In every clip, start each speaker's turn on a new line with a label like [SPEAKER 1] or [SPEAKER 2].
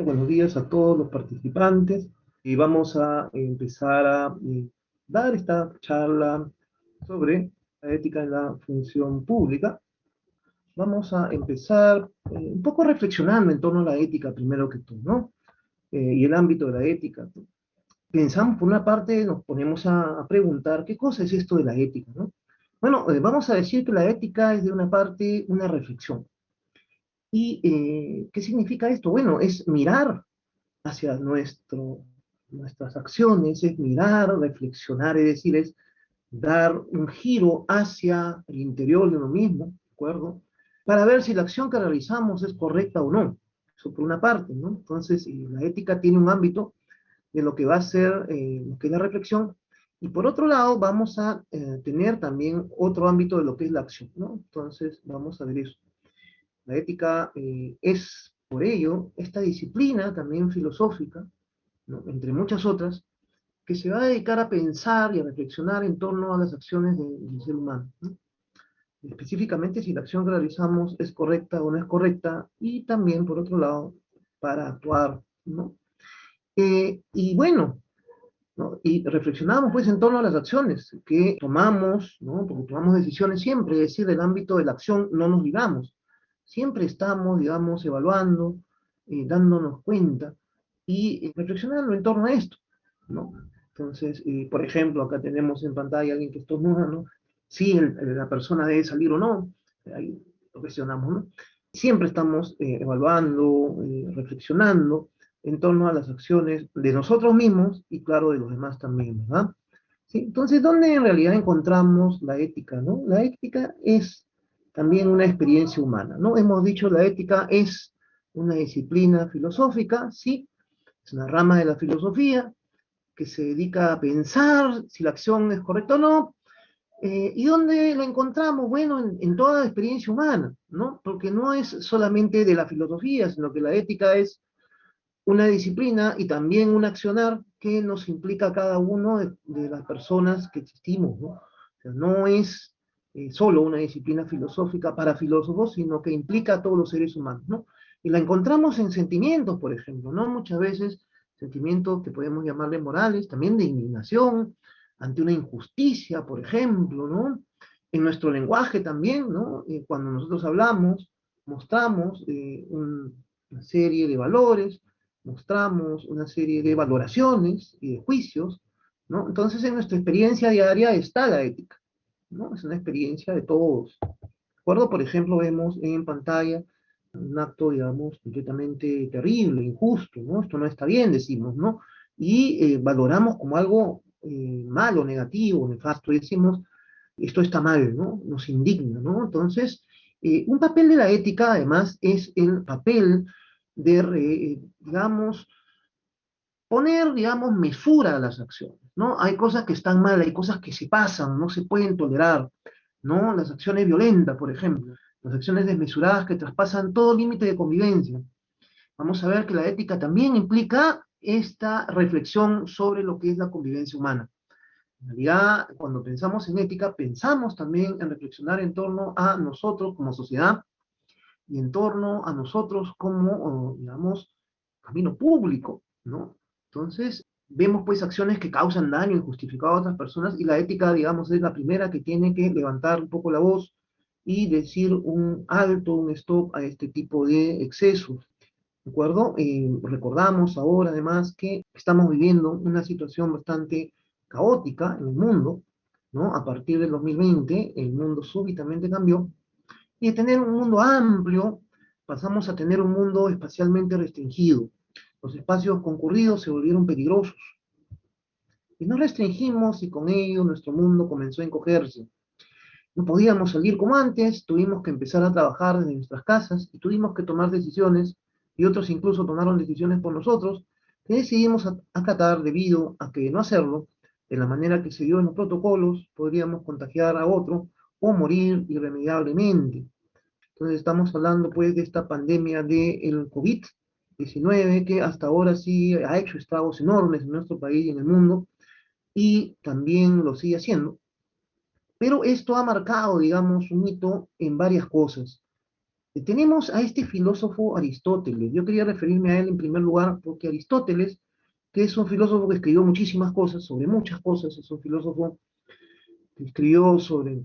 [SPEAKER 1] buenos días a todos los participantes y vamos a empezar a dar esta charla sobre la ética en la función pública. Vamos a empezar un poco reflexionando en torno a la ética primero que todo, ¿no? Y el ámbito de la ética. Pensamos, por una parte, nos ponemos a preguntar, ¿qué cosa es esto de la ética, no? Bueno, vamos a decir que la ética es de una parte una reflexión. ¿Y qué significa esto? Bueno, es mirar hacia nuestras acciones, es mirar, reflexionar, es decir, es dar un giro hacia el interior de uno mismo, ¿de acuerdo? Para ver si la acción que realizamos es correcta o no. Eso por una parte, ¿no? Entonces, la ética tiene un ámbito de lo que va a ser lo que es la reflexión, y por otro lado vamos a tener también otro ámbito de lo que es la acción, ¿no? Entonces, vamos a ver eso. La ética es, por ello, esta disciplina también filosófica, ¿no? Entre muchas otras, que se va a dedicar a pensar y a reflexionar en torno a las acciones del ser humano, ¿no? Específicamente si la acción que realizamos es correcta o no es correcta, y también, por otro lado, para actuar, ¿no? Y bueno, ¿no? Y reflexionamos pues en torno a las acciones que tomamos, ¿no? Porque tomamos decisiones siempre, es decir, del ámbito de la acción no nos ligamos. Siempre estamos, digamos, evaluando, dándonos cuenta y reflexionando en torno a esto, ¿no? Entonces, por ejemplo, acá tenemos en pantalla a alguien que estornuda, ¿no? Si la persona debe salir o no, ahí lo cuestionamos, ¿no? Siempre estamos evaluando, reflexionando en torno a las acciones de nosotros mismos y, claro, de los demás también, ¿verdad? ¿Sí? Entonces, ¿dónde en realidad encontramos la ética, no? La ética es también una experiencia humana, ¿no? Hemos dicho la ética es una disciplina filosófica, sí, es una rama de la filosofía que se dedica a pensar si la acción es correcta o no. ¿Y dónde la encontramos? Bueno, en toda la experiencia humana, ¿no? Porque no es solamente de la filosofía, sino que la ética es una disciplina y también un accionar que nos implica a cada uno de las personas que existimos, ¿no? O sea, no es solo una disciplina filosófica para filósofos, sino que implica a todos los seres humanos, ¿no? Y la encontramos en sentimientos, por ejemplo, ¿no? Muchas veces sentimientos que podemos llamarle morales, también de indignación ante una injusticia, por ejemplo, ¿no? En nuestro lenguaje también, ¿no? Cuando nosotros hablamos, mostramos una serie de valores, mostramos una serie de valoraciones y de juicios, ¿no? Entonces, en nuestra experiencia diaria está la ética, ¿no? Es una experiencia de todos. ¿De acuerdo? Por ejemplo, vemos en pantalla un acto, digamos, completamente terrible, injusto, ¿no? Esto no está bien, decimos, ¿no? Y valoramos como algo malo, negativo, nefasto, y decimos, esto está mal, ¿no? Nos indigna, ¿no? Entonces, un papel de la ética, además, es el papel de, digamos, poner, digamos, mesura a las acciones, ¿no? Hay cosas que están mal, hay cosas que se pasan, no se pueden tolerar, ¿no? Las acciones violentas, por ejemplo, las acciones desmesuradas que traspasan todo límite de convivencia. Vamos a ver que la ética también implica esta reflexión sobre lo que es la convivencia humana. En realidad, cuando pensamos en ética, pensamos también en reflexionar en torno a nosotros como sociedad y en torno a nosotros como, digamos, camino público, ¿no? Entonces, vemos pues acciones que causan daño injustificado a otras personas y la ética, digamos, es la primera que tiene que levantar un poco la voz y decir un alto, un stop a este tipo de excesos, ¿de acuerdo? Recordamos ahora además que estamos viviendo una situación bastante caótica en el mundo, ¿no? A partir del 2020, el mundo súbitamente cambió y de tener un mundo amplio, pasamos a tener un mundo espacialmente restringido. Los espacios concurridos se volvieron peligrosos. Y nos restringimos y con ello nuestro mundo comenzó a encogerse. No podíamos salir como antes, tuvimos que empezar a trabajar desde nuestras casas y tuvimos que tomar decisiones, y otros incluso tomaron decisiones por nosotros, que decidimos acatar debido a que de no hacerlo, de la manera que se dio en los protocolos, podríamos contagiar a otro o morir irremediablemente. Entonces estamos hablando pues de esta pandemia del COVID-19 que hasta ahora sí ha hecho estragos enormes en nuestro país y en el mundo y también lo sigue haciendo. Pero esto ha marcado, digamos, un hito en varias cosas. Tenemos a este filósofo Aristóteles. Yo quería referirme a él en primer lugar porque Aristóteles, que es un filósofo que escribió muchísimas cosas, sobre muchas cosas, es un filósofo que escribió sobre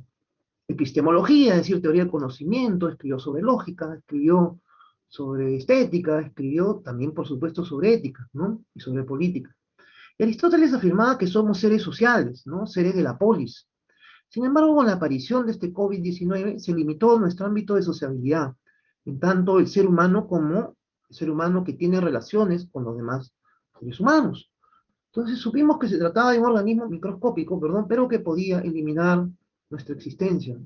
[SPEAKER 1] epistemología, es decir, teoría del conocimiento, escribió sobre lógica, escribió sobre estética, escribió también, por supuesto, sobre ética, ¿no? Y sobre política. Y Aristóteles afirmaba que somos seres sociales, ¿no? Seres de la polis. Sin embargo, con la aparición de este COVID-19 se limitó nuestro ámbito de sociabilidad, en tanto el ser humano como el ser humano que tiene relaciones con los demás seres humanos. Entonces supimos que se trataba de un organismo microscópico, perdón, pero que podía eliminar nuestra existencia.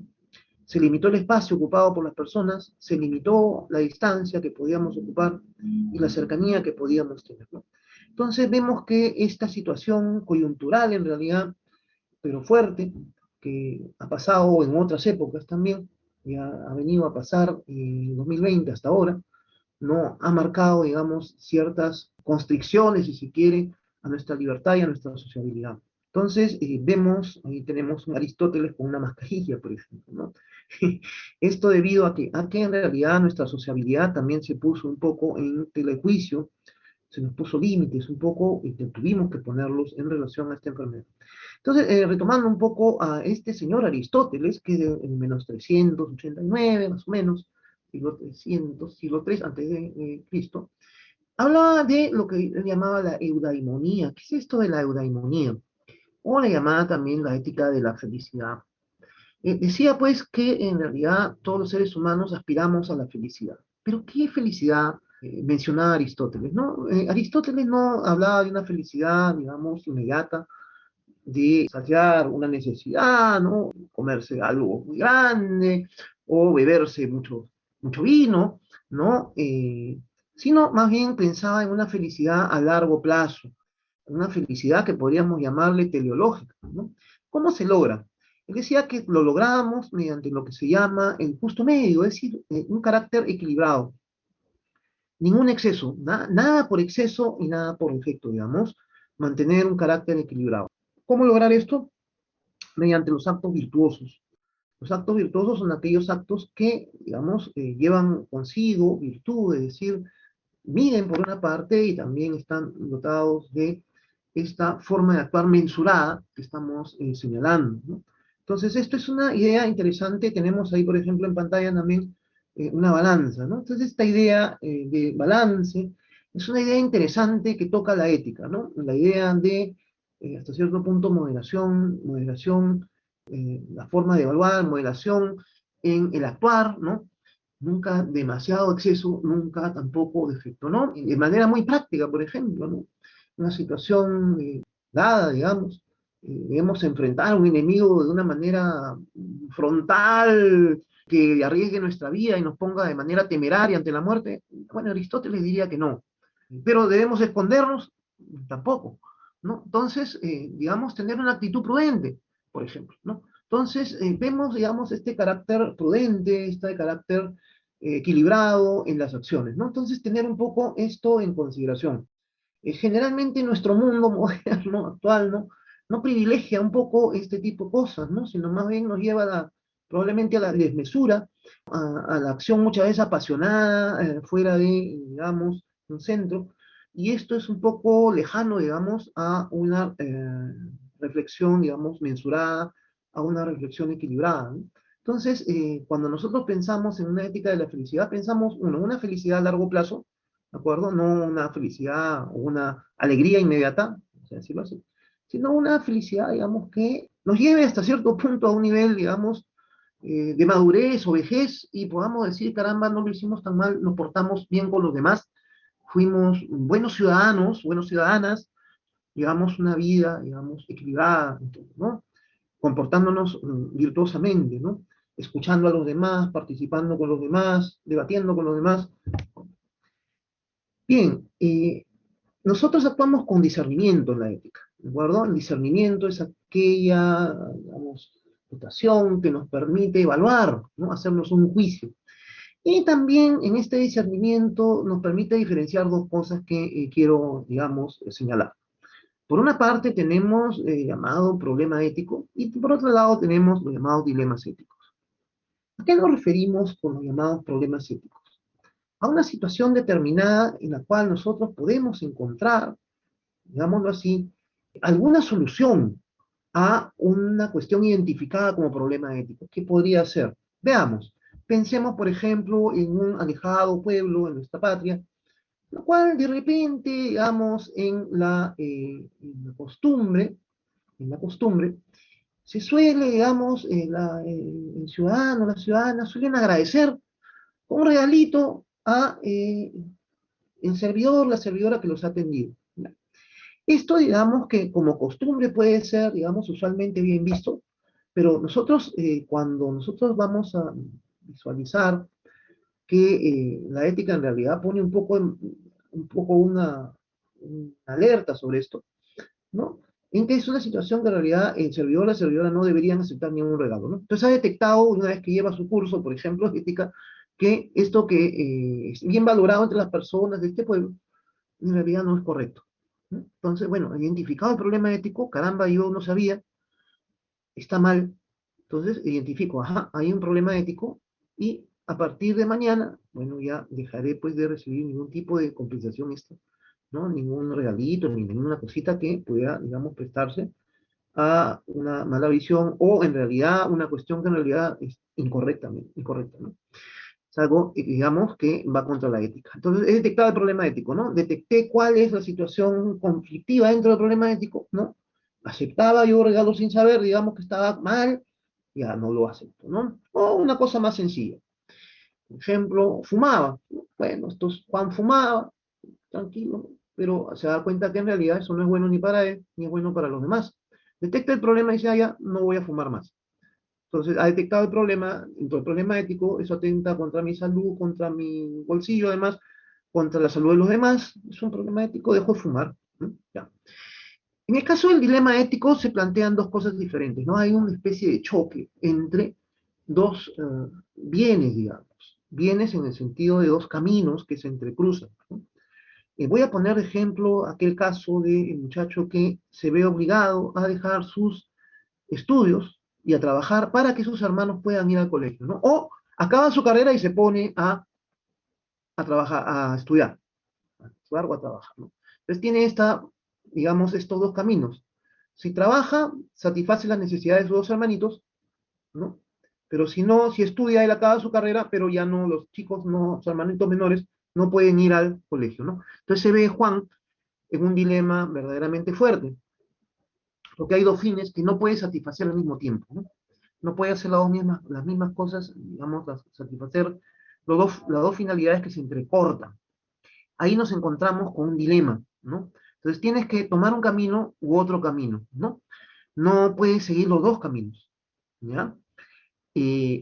[SPEAKER 1] Se limitó el espacio ocupado por las personas, se limitó la distancia que podíamos ocupar y la cercanía que podíamos tener, ¿no? Entonces vemos que esta situación coyuntural en realidad, pero fuerte, que ha pasado en otras épocas también, ya ha venido a pasar en 2020 hasta ahora, no ha marcado, digamos, ciertas constricciones, si se quiere, a nuestra libertad y a nuestra sociabilidad. Entonces, vemos, ahí tenemos un Aristóteles con una mascarilla, por ejemplo, ¿no? Esto debido a que en realidad nuestra sociabilidad también se puso un poco en telejuicio, se nos puso límites un poco y tuvimos que ponerlos en relación a esta enfermedad. Entonces, retomando un poco a este señor Aristóteles, que en menos 389, más o menos, siglo 300, siglo III antes de Cristo, hablaba de lo que él llamaba la eudaimonía. ¿Qué es esto de la eudaimonía? O le llamaba también la ética de la felicidad. Decía pues que en realidad todos los seres humanos aspiramos a la felicidad. Pero ¿qué felicidad mencionaba Aristóteles? ¿No? Aristóteles no hablaba de una felicidad, digamos, inmediata, de saciar una necesidad, ¿no? Comerse algo muy grande o beberse mucho, mucho vino, ¿no? Sino más bien pensaba en una felicidad a largo plazo, una felicidad que podríamos llamarle teleológica, ¿no? ¿Cómo se logra? Él decía que lo logramos mediante lo que se llama el justo medio, es decir, un carácter equilibrado. Ningún exceso, nada por exceso y nada por defecto, digamos, mantener un carácter equilibrado. ¿Cómo lograr esto? Mediante los actos virtuosos. Los actos virtuosos son aquellos actos que, digamos, llevan consigo virtud, es decir, miden por una parte y también están dotados de esta forma de actuar mensurada que estamos señalando, ¿no? Entonces, esto es una idea interesante. Tenemos ahí, por ejemplo, en pantalla también una balanza, ¿no? Entonces, esta idea de balance es una idea interesante que toca la ética, ¿no? La idea de, hasta cierto punto, moderación, la forma de evaluar, moderación en el actuar, ¿no? Nunca demasiado exceso, nunca tampoco defecto, ¿no? Y de manera muy práctica, por ejemplo, ¿no? Una situación dada, digamos, debemos enfrentar a un enemigo de una manera frontal, que arriesgue nuestra vida y nos ponga de manera temeraria ante la muerte. Bueno, Aristóteles diría que no. Pero debemos escondernos, tampoco, ¿no? Entonces, digamos, tener una actitud prudente, por ejemplo, ¿no? Entonces, vemos, digamos, este carácter prudente, este carácter equilibrado en las acciones, ¿no? Entonces, tener un poco esto en consideración. Generalmente nuestro mundo moderno, actual, ¿no? No privilegia un poco este tipo de cosas, ¿no? Sino más bien nos lleva probablemente a la desmesura, a la acción muchas veces apasionada, fuera de, digamos, un centro, y esto es un poco lejano, digamos, a una reflexión, digamos, mensurada, a una reflexión equilibrada, ¿no? Entonces, cuando nosotros pensamos en una ética de la felicidad, pensamos, uno, una felicidad a largo plazo, ¿de acuerdo? No una felicidad o una alegría inmediata, o sea, decirlo así, sino una felicidad, digamos, que nos lleve hasta cierto punto a un nivel, digamos, de madurez o vejez y podamos decir, caramba, no lo hicimos tan mal, nos portamos bien con los demás, fuimos buenos ciudadanos, buenas ciudadanas, llevamos una vida, digamos, equilibrada, ¿no? Comportándonos virtuosamente, ¿no? Escuchando a los demás, participando con los demás, debatiendo con los demás. Bien, nosotros actuamos con discernimiento en la ética, ¿de acuerdo? El discernimiento es aquella, digamos, dotación que nos permite evaluar, ¿no? Hacernos un juicio. Y también en este discernimiento nos permite diferenciar dos cosas que quiero, digamos, señalar. Por una parte tenemos el llamado problema ético y por otro lado tenemos los llamados dilemas éticos. qué nos referimos con los llamados problemas éticos? A una situación determinada en la cual nosotros podemos encontrar, digámoslo así, alguna solución a una cuestión identificada como problema ético. ¿Qué podría ser? Veamos, pensemos, por ejemplo, en un alejado pueblo en nuestra patria, lo cual de repente, digamos, en la costumbre, se suele, digamos, el ciudadano, la ciudadana, suelen agradecer un regalito a el servidor, la servidora que los ha atendido. Esto, digamos, que como costumbre puede ser, digamos, usualmente bien visto, pero nosotros, cuando nosotros vamos a visualizar que la ética en realidad pone un poco una alerta sobre esto, ¿no? En que es una situación que en realidad el servidor o la servidora no deberían aceptar ningún regalo, ¿no? Entonces ha detectado, una vez que lleva su curso, por ejemplo, de ética, que esto que es bien valorado entre las personas de este pueblo, en realidad no es correcto, ¿no? Entonces, bueno, identificado el problema ético, caramba, yo no sabía, está mal, entonces identifico, ajá, hay un problema ético y a partir de mañana, bueno, ya dejaré pues de recibir ningún tipo de compensación extra, ¿no? Ningún regalito, ni ninguna cosita que pueda, digamos, prestarse a una mala visión o en realidad una cuestión que en realidad es incorrecta, ¿no? Es algo, digamos, que va contra la ética. Entonces, he detectado el problema ético, ¿no? Detecté cuál es la situación conflictiva dentro del problema ético, ¿no? Aceptaba yo regalo sin saber, digamos que estaba mal, ya no lo acepto, ¿no? O una cosa más sencilla. Por ejemplo, fumaba. Bueno, Juan fumaba, tranquilo, pero se da cuenta que en realidad eso no es bueno ni para él, ni es bueno para los demás. Detecta el problema y dice, ah, ya, no voy a fumar más. Entonces, ha detectado el problema, entonces el problema ético, eso atenta contra mi salud, contra mi bolsillo, además, contra la salud de los demás, es un problema ético, dejo de fumar, ¿no? Ya. En el caso del dilema ético se plantean dos cosas diferentes, ¿no? Hay una especie de choque entre dos bienes, digamos, bienes en el sentido de dos caminos que se entrecruzan, ¿no? Voy a poner de ejemplo aquel caso del muchacho que se ve obligado a dejar sus estudios y a trabajar para que sus hermanos puedan ir al colegio, ¿no? O acaba su carrera y se pone a trabajar, a estudiar o a trabajar, ¿no? Entonces tiene digamos, estos dos caminos. Si trabaja, satisface las necesidades de sus dos hermanitos, ¿no? Pero si no, si estudia, él acaba su carrera, pero ya no, los chicos, no, sus hermanitos menores, no pueden ir al colegio, ¿no? Entonces se ve Juan en un dilema verdaderamente fuerte, porque hay dos fines que no puede satisfacer al mismo tiempo, ¿no? No puede hacer las mismas cosas, digamos, satisfacer las dos finalidades que se entrecortan. Ahí nos encontramos con un dilema, ¿no? Entonces tienes que tomar un camino u otro camino, ¿no? No puedes seguir los dos caminos, ¿ya?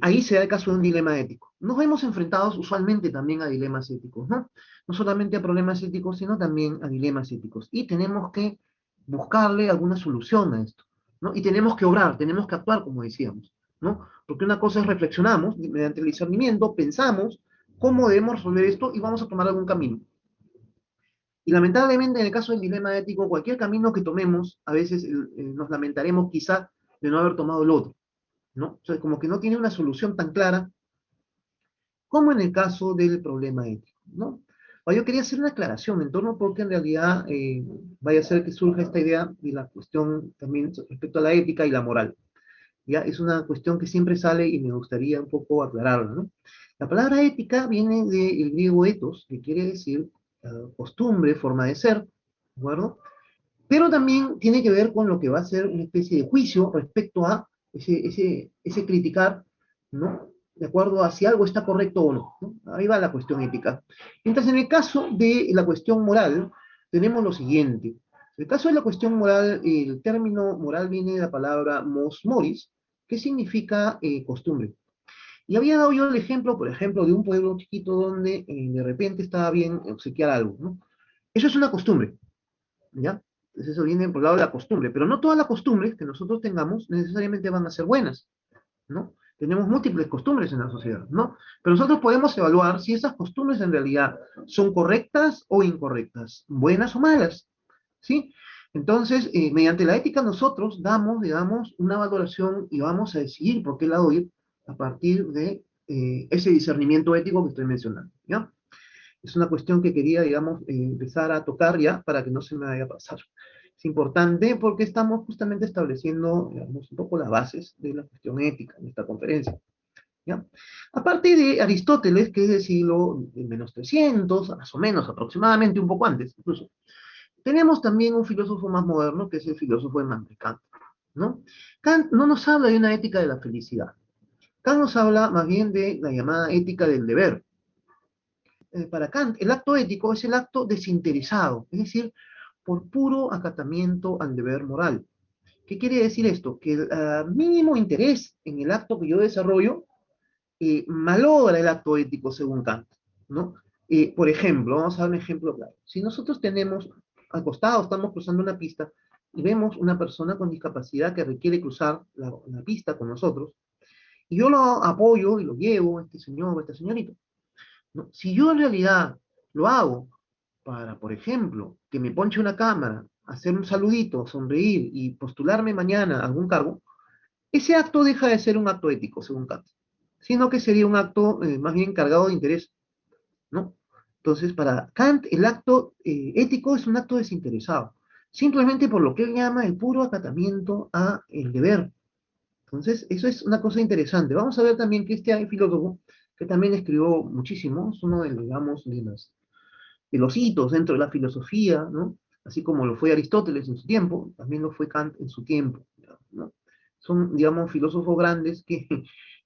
[SPEAKER 1] Ahí se da el caso de un dilema ético. Nos vemos enfrentados usualmente también a dilemas éticos, ¿no? No solamente a problemas éticos, sino también a dilemas éticos. Y tenemos que buscarle alguna solución a esto, ¿no? Y tenemos que obrar, tenemos que actuar, como decíamos, ¿no? Porque una cosa es reflexionamos, mediante el discernimiento, pensamos cómo debemos resolver esto y vamos a tomar algún camino. Y lamentablemente, en el caso del dilema ético, cualquier camino que tomemos, a veces nos lamentaremos quizá de no haber tomado el otro, ¿no? O sea, como que no tiene una solución tan clara como en el caso del problema ético, ¿no? Ahora, yo quería hacer una aclaración en torno porque en realidad vaya a ser que surja esta idea y la cuestión también respecto a la ética y la moral. Ya es una cuestión que siempre sale y me gustaría un poco aclararla, ¿no? La palabra ética viene del griego ethos, que quiere decir costumbre, forma de ser, ¿de acuerdo? Pero también tiene que ver con lo que va a ser una especie de juicio respecto a ese criticar, ¿no? De acuerdo a si algo está correcto o no, ¿no? Ahí va la cuestión ética. Mientras en el caso de la cuestión moral, tenemos lo siguiente. En el caso de la cuestión moral, el término moral viene de la palabra mos moris, que significa costumbre. Y había dado yo el ejemplo, por ejemplo, de un pueblo chiquito donde de repente estaba bien obsequiar algo, ¿no? Eso es una costumbre, ¿ya? Entonces eso viene por el lado de la costumbre, pero no todas las costumbres que nosotros tengamos necesariamente van a ser buenas, ¿no? Tenemos múltiples costumbres en la sociedad, ¿no? Pero nosotros podemos evaluar si esas costumbres en realidad son correctas o incorrectas, buenas o malas, ¿sí? Entonces, mediante la ética nosotros damos, digamos, una valoración y vamos a decidir por qué lado ir a partir de ese discernimiento ético que estoy mencionando, ¿ya? Es una cuestión que quería, digamos, empezar a tocar ya para que no se me vaya a pasar. Es importante porque estamos justamente estableciendo, digamos, un poco las bases de la cuestión ética en esta conferencia, ¿ya? Aparte de Aristóteles, que es del siglo de menos 300, más o menos, aproximadamente, un poco antes, incluso, tenemos también un filósofo más moderno, que es el filósofo Immanuel Kant, ¿no? Kant no nos habla de una ética de la felicidad. Kant nos habla más bien de la llamada ética del deber. Para Kant, el acto ético es el acto desinteresado, es decir, por puro acatamiento al deber moral. ¿Qué quiere decir esto? Que el mínimo interés en el acto que yo desarrollo malogra el acto ético según Kant, ¿no? Por ejemplo, vamos a dar un ejemplo claro. Si nosotros tenemos al costado, estamos cruzando una pista y vemos una persona con discapacidad que requiere cruzar la pista con nosotros, y yo lo apoyo y lo llevo, este señor, esta señorita, ¿no? Si yo en realidad lo hago para, por ejemplo, que me ponche una cámara, hacer un saludito, sonreír y postularme mañana a algún cargo, ese acto deja de ser un acto ético, según Kant, sino que sería un acto más bien cargado de interés, ¿no? Entonces, para Kant, el acto ético es un acto desinteresado, simplemente por lo que él llama el puro acatamiento a el deber. Entonces, eso es una cosa interesante. Vamos a ver también que este filósofo, que también escribió muchísimo, es uno de, digamos, de los hitos dentro de la filosofía, ¿no? Así como lo fue Aristóteles en su tiempo, también lo fue Kant en su tiempo, ¿no? Son, digamos, filósofos grandes que,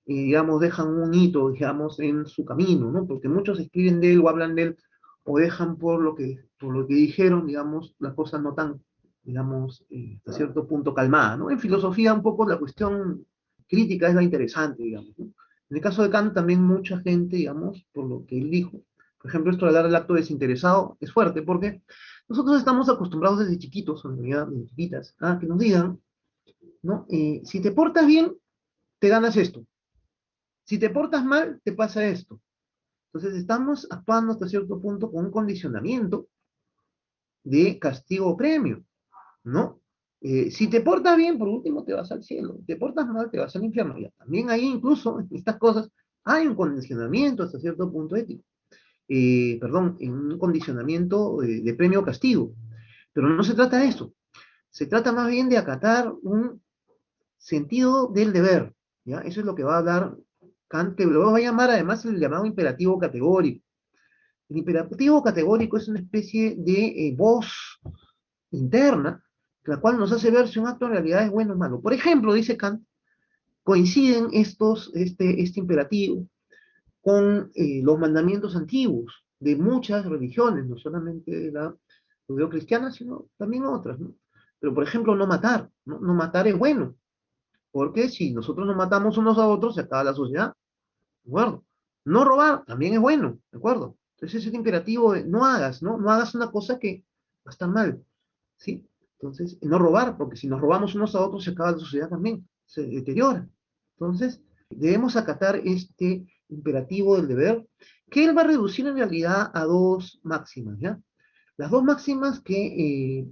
[SPEAKER 1] digamos, dejan un hito, digamos, en su camino, ¿no? Porque muchos escriben de él o hablan de él, o dejan por lo que dijeron, digamos, las cosas no tan, digamos, hasta cierto punto calmada, ¿no? En filosofía un poco la cuestión crítica es la interesante, digamos, ¿no? En el caso de Kant también mucha gente, digamos, por lo que él dijo, por ejemplo, esto de dar el acto desinteresado es fuerte porque nosotros estamos acostumbrados desde chiquitos, en realidad, desde chiquitas, a que nos digan, ¿no? Si te portas bien, te ganas esto. Si te portas mal, te pasa esto. Entonces estamos actuando hasta cierto punto con un condicionamiento de castigo-premio, ¿no? Si te portas bien, por último, te vas al cielo. Si te portas mal, te vas al infierno. Ya, también ahí incluso, en estas cosas, hay un condicionamiento hasta cierto punto ético. Perdón, en un condicionamiento de premio o castigo. Pero no se trata de eso. Se trata más bien de acatar un sentido del deber. ¿Ya? Eso es lo que va a hablar Kant, que lo va a llamar además el llamado imperativo categórico. El imperativo categórico es una especie de voz interna, la cual nos hace ver si un acto en realidad es bueno o malo. Por ejemplo, dice Kant, coinciden este imperativo con los mandamientos antiguos de muchas religiones, no solamente de la judeo-cristiana, sino también otras, ¿no? Pero, por ejemplo, no matar, ¿no? No matar es bueno, porque si nosotros nos matamos unos a otros, se acaba la sociedad, ¿de acuerdo? No robar también es bueno, ¿de acuerdo? Entonces, ese imperativo de no hagas, ¿no? No hagas una cosa que va a estar mal, ¿sí? Entonces, no robar, porque si nos robamos unos a otros, se acaba la sociedad también, se deteriora. Entonces, debemos acatar este imperativo del deber, que él va a reducir en realidad a dos máximas, ¿ya? Las dos máximas que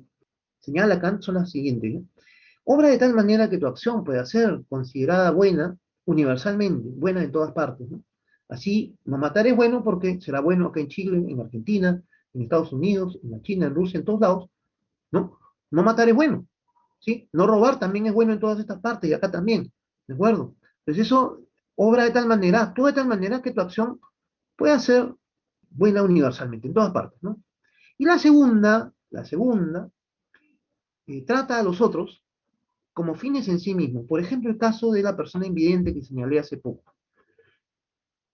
[SPEAKER 1] señala Kant son las siguientes, ¿ya? Obra de tal manera que tu acción pueda ser considerada buena universalmente, buena en todas partes, ¿no? Así, no matar es bueno porque será bueno acá en Chile, en Argentina, en Estados Unidos, en la China, en Rusia, en todos lados, ¿no? No matar es bueno, ¿sí? No robar también es bueno en todas estas partes y acá también, ¿de acuerdo? Entonces eso obra de tal manera, actúa de tal manera que tu acción pueda ser buena universalmente, en todas partes, ¿no? Y la segunda, trata a los otros como fines en sí mismos. Por ejemplo, el caso de la persona invidente que señalé hace poco.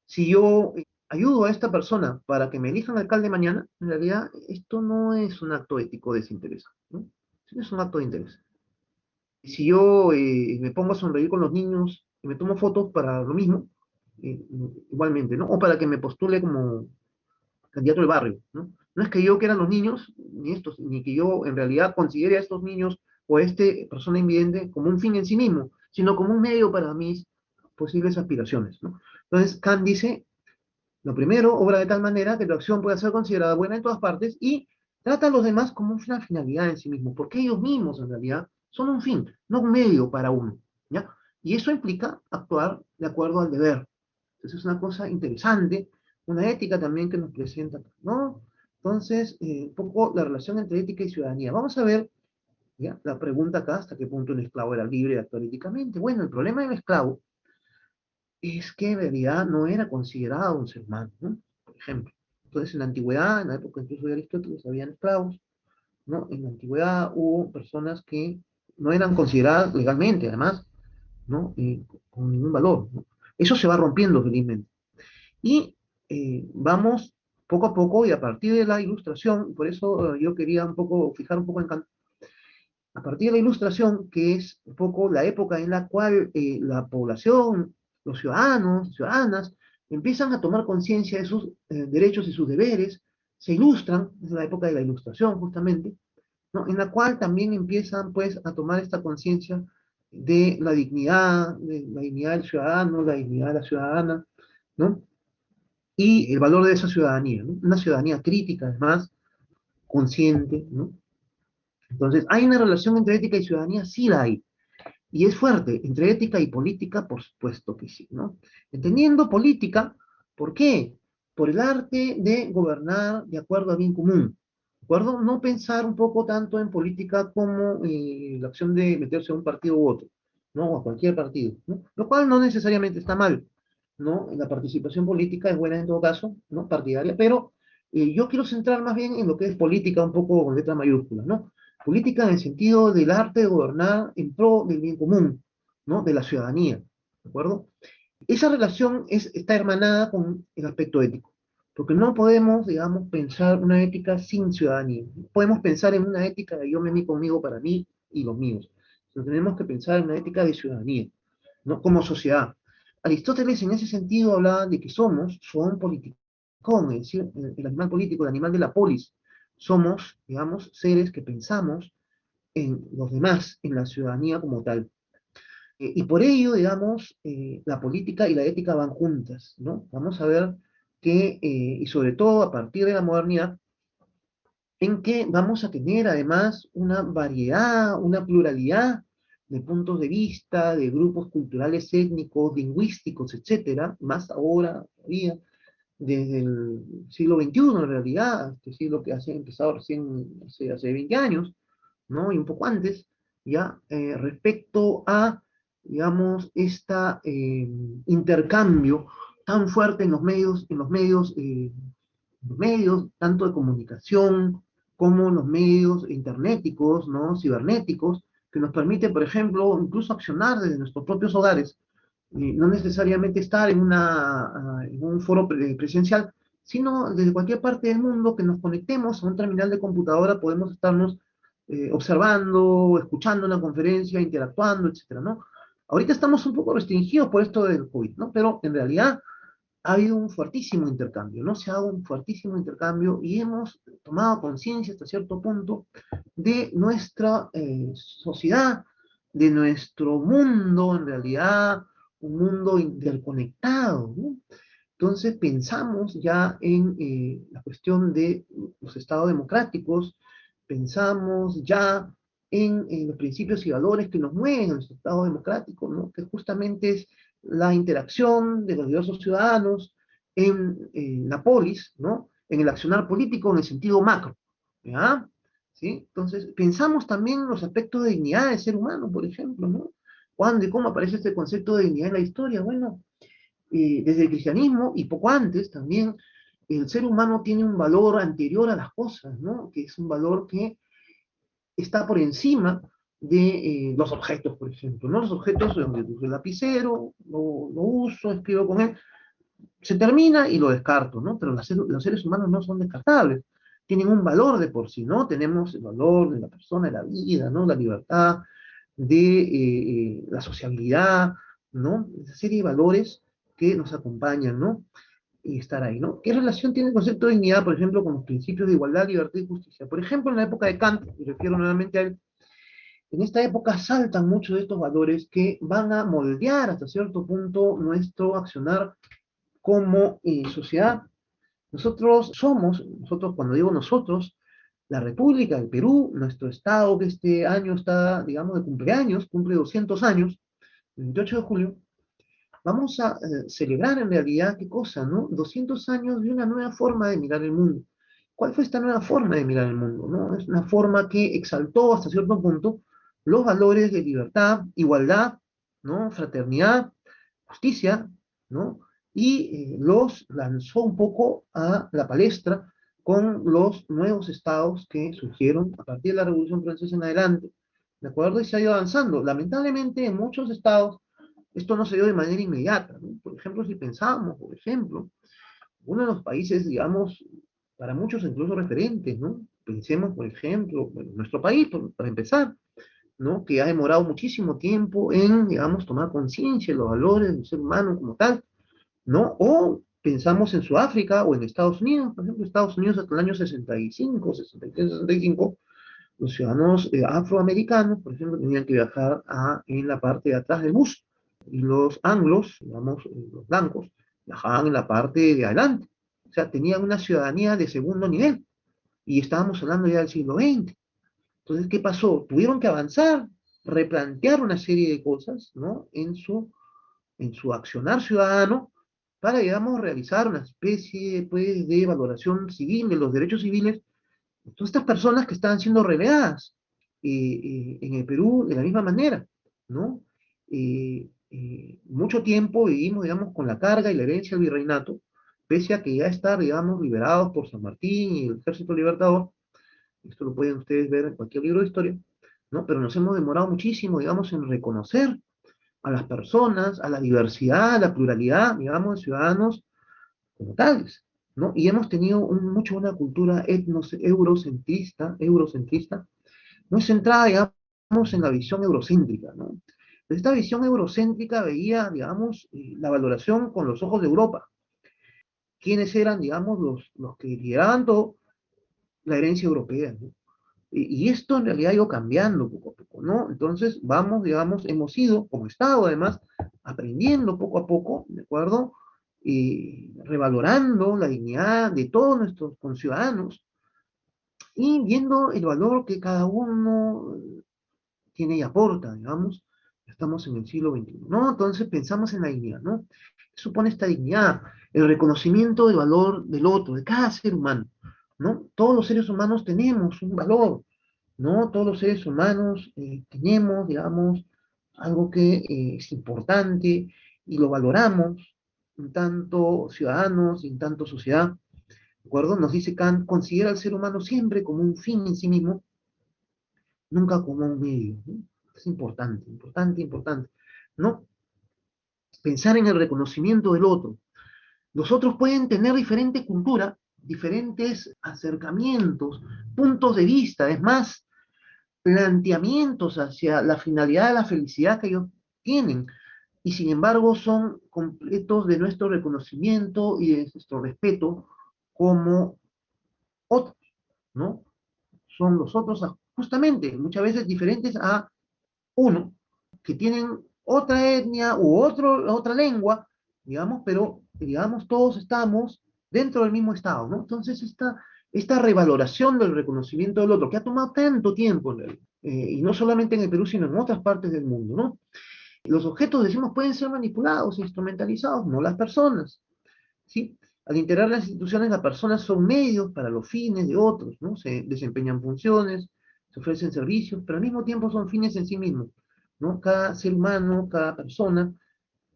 [SPEAKER 1] Si yo ayudo a esta persona para que me elijan alcalde mañana, en realidad esto no es un acto ético de desinterés, ¿no? Es un acto de interés. Si yo me pongo a sonreír con los niños y me tomo fotos para lo mismo, eh, igualmente, ¿no? O para que me postule como candidato del barrio, ¿no? No es que yo quiera a los niños, ni que yo en realidad considere a estos niños o a esta persona invidente como un fin en sí mismo, sino como un medio para mis posibles aspiraciones, ¿no? Entonces, Kant dice, lo primero, obra de tal manera que tu acción pueda ser considerada buena en todas partes y trata a los demás como una finalidad en sí mismo, porque ellos mismos en realidad son un fin, no un medio para uno, ¿ya? Y eso implica actuar de acuerdo al deber. Entonces es una cosa interesante, una ética también que nos presenta, ¿no? Entonces, un poco la relación entre ética y ciudadanía. Vamos a ver, ¿ya? La pregunta acá, ¿hasta qué punto un esclavo era libre de actuar éticamente? Bueno, el problema del esclavo es que en realidad no era considerado un ser humano, ¿no? Por ejemplo. Entonces, en la antigüedad, en la época incluso de Aristóteles, habían esclavos, ¿no? En la antigüedad hubo personas que no eran consideradas legalmente, además, ¿no? Con ningún valor, ¿no? Eso se va rompiendo felizmente. Y vamos poco a poco y a partir de la ilustración, por eso yo quería un poco fijar un poco en Kant, a partir de la ilustración, que es un poco la época en la cual la población, los ciudadanos, ciudadanas, empiezan a tomar conciencia de sus derechos y sus deberes, se ilustran, es la época de la ilustración justamente, ¿no? En la cual también empiezan pues a tomar esta conciencia de la dignidad del ciudadano, la dignidad de la ciudadana, ¿no? Y el valor de esa ciudadanía, ¿no? Una ciudadanía crítica, además, consciente, ¿no? Entonces, ¿hay una relación entre ética y ciudadanía? Sí la hay. Y es fuerte, entre ética y política, por supuesto que sí, ¿no? Entendiendo política, ¿por qué? Por el arte de gobernar de acuerdo al bien común, ¿de acuerdo? No pensar un poco tanto en política como la acción de meterse a un partido u otro, ¿no? O a cualquier partido, ¿no? Lo cual no necesariamente está mal, ¿no? La participación política es buena en todo caso, ¿no? Partidaria, pero yo quiero centrar más bien en lo que es política un poco con letra mayúscula, ¿no? Política en el sentido del arte de gobernar en pro del bien común, ¿no? De la ciudadanía, ¿de acuerdo? Esa relación está hermanada con el aspecto ético, porque no podemos, digamos, pensar una ética sin ciudadanía. No podemos pensar en una ética de yo, me, mí, conmigo, para mí y los míos. Sino tenemos que pensar en una ética de ciudadanía, ¿no? Como sociedad. Aristóteles en ese sentido hablaba de que son politicón, es decir, el animal político, el animal de la polis. Somos, digamos, seres que pensamos en los demás, en la ciudadanía como tal. Y por ello, digamos, la política y la ética van juntas, ¿no? Vamos a ver que, y sobre todo a partir de la modernidad, en que vamos a tener además una variedad, una pluralidad de puntos de vista, de grupos culturales, étnicos, lingüísticos, etcétera, más ahora todavía, desde el siglo XXI en realidad, este siglo que ha empezado recién hace 20 años, ¿no? Y un poco antes, ya, respecto a, digamos, este intercambio tan fuerte en los medios, tanto de comunicación como en los medios internéticos, ¿no? Cibernéticos, que nos permite, por ejemplo, incluso accionar desde nuestros propios hogares, no necesariamente estar en un foro presencial, sino desde cualquier parte del mundo que nos conectemos a un terminal de computadora, podemos estarnos observando, escuchando una conferencia, interactuando, etcétera, ¿no? Ahorita estamos un poco restringidos por esto del COVID, ¿no? Pero en realidad ha habido un fuertísimo intercambio, ¿no? Se ha dado un fuertísimo intercambio y hemos tomado conciencia hasta cierto punto de nuestra sociedad, de nuestro mundo, en realidad, un mundo interconectado, ¿no? Entonces pensamos ya en la cuestión de los estados democráticos, pensamos ya en los principios y valores que nos mueven en nuestro estado democrático, ¿no? Que justamente es la interacción de los diversos ciudadanos en la polis, ¿no? En el accionar político en el sentido macro, ¿ya? ¿Sí? Entonces, pensamos también en los aspectos de dignidad del ser humano, por ejemplo, ¿no? ¿Cuándo y cómo aparece este concepto de dignidad en la historia? Bueno, desde el cristianismo y poco antes también, el ser humano tiene un valor anterior a las cosas, ¿no? Que es un valor que está por encima de los objetos, por ejemplo, ¿no? Los objetos, donde uso el lapicero, lo uso, escribo con él, se termina y lo descarto, ¿no? Pero los seres humanos no son descartables, tienen un valor de por sí, ¿no? Tenemos el valor de la persona, de la vida, ¿no? La libertad, de la sociabilidad, ¿no? Esa serie de valores que nos acompañan, ¿no? Y estar ahí, ¿no? ¿Qué relación tiene el concepto de dignidad, por ejemplo, con los principios de igualdad, libertad y justicia? Por ejemplo, en la época de Kant, y refiero nuevamente a él, en esta época saltan muchos de estos valores que van a moldear hasta cierto punto nuestro accionar como sociedad. Nosotros cuando digo nosotros, la República del Perú, nuestro Estado que este año está, digamos, de cumpleaños, cumple 200 años, el 28 de julio, vamos a celebrar en realidad, ¿qué cosa, no? 200 años de una nueva forma de mirar el mundo. ¿Cuál fue esta nueva forma de mirar el mundo, no? Es una forma que exaltó hasta cierto punto los valores de libertad, igualdad, ¿no? Fraternidad, justicia, ¿no? Y los lanzó un poco a la palestra con los nuevos estados que surgieron a partir de la Revolución Francesa en adelante, ¿de acuerdo? Y se ha ido avanzando. Lamentablemente, en muchos estados esto no se dio de manera inmediata, ¿no? Por ejemplo, si pensamos, por ejemplo, uno de los países, digamos, para muchos incluso referentes, ¿no? Pensemos, por ejemplo, bueno, nuestro país, para empezar, ¿no? Que ha demorado muchísimo tiempo en, digamos, tomar conciencia de los valores del ser humano como tal, ¿no? O pensamos en Sudáfrica o en Estados Unidos, por ejemplo, Estados Unidos hasta el año 65, 63, 65, los ciudadanos afroamericanos, por ejemplo, tenían que viajar en la parte de atrás del bus, y los anglos, digamos, los blancos, viajaban en la parte de adelante. O sea, tenían una ciudadanía de segundo nivel, y estábamos hablando ya del siglo XX. Entonces, ¿qué pasó? Tuvieron que avanzar, replantear una serie de cosas, ¿no? En su accionar ciudadano para, digamos, realizar una especie, pues, de valoración civil de los derechos civiles de todas estas personas que estaban siendo relegadas en el Perú de la misma manera, ¿no? Mucho tiempo vivimos, digamos, con la carga y la herencia del virreinato, pese a que ya estar, digamos, liberados por San Martín y el Ejército Libertador. Esto lo pueden ustedes ver en cualquier libro de historia, ¿no? Pero nos hemos demorado muchísimo, digamos, en reconocer a las personas, a la diversidad, a la pluralidad, digamos, de ciudadanos como tales, ¿no? Y hemos tenido mucho una cultura eurocentrista, muy centrada, digamos, en la visión eurocéntrica, ¿no? Esta visión eurocéntrica veía, digamos, la valoración con los ojos de Europa. ¿Quiénes eran, digamos, los que lideraban todo? La herencia europea, ¿no? Y esto en realidad ha ido cambiando poco a poco, ¿no? Entonces vamos, digamos, hemos ido, como Estado además, aprendiendo poco a poco, ¿de acuerdo? Y revalorando la dignidad de todos nuestros conciudadanos y viendo el valor que cada uno tiene y aporta, digamos. Estamos en el siglo XXI, ¿no? Entonces pensamos en la dignidad, ¿no? ¿Qué supone esta dignidad? El reconocimiento del valor del otro, de cada ser humano, ¿no? Todos los seres humanos tenemos un valor, ¿no? Todos los seres humanos tenemos, digamos, algo que es importante y lo valoramos, en tanto ciudadanos y en tanto sociedad, ¿de acuerdo? Nos dice Kant, considera al ser humano siempre como un fin en sí mismo, nunca como un medio, ¿no? Es importante, importante, importante, ¿no? Pensar en el reconocimiento del otro. Los otros pueden tener diferente cultura, diferentes acercamientos, puntos de vista, es más, planteamientos hacia la finalidad de la felicidad que ellos tienen, y sin embargo son completos de nuestro reconocimiento y de nuestro respeto como otros, ¿no? Son los otros justamente muchas veces diferentes a uno, que tienen otra etnia u otra lengua, digamos, pero digamos todos estamos dentro del mismo estado, ¿no? Entonces esta revaloración del reconocimiento del otro, que ha tomado tanto tiempo en realidad, y no solamente en el Perú, sino en otras partes del mundo, ¿no? Los objetos, decimos, pueden ser manipulados, instrumentalizados, no las personas, ¿sí? Al integrar las instituciones, las personas son medios para los fines de otros, ¿no? Se desempeñan funciones, se ofrecen servicios, pero al mismo tiempo son fines en sí mismos, ¿no? Cada ser humano, cada persona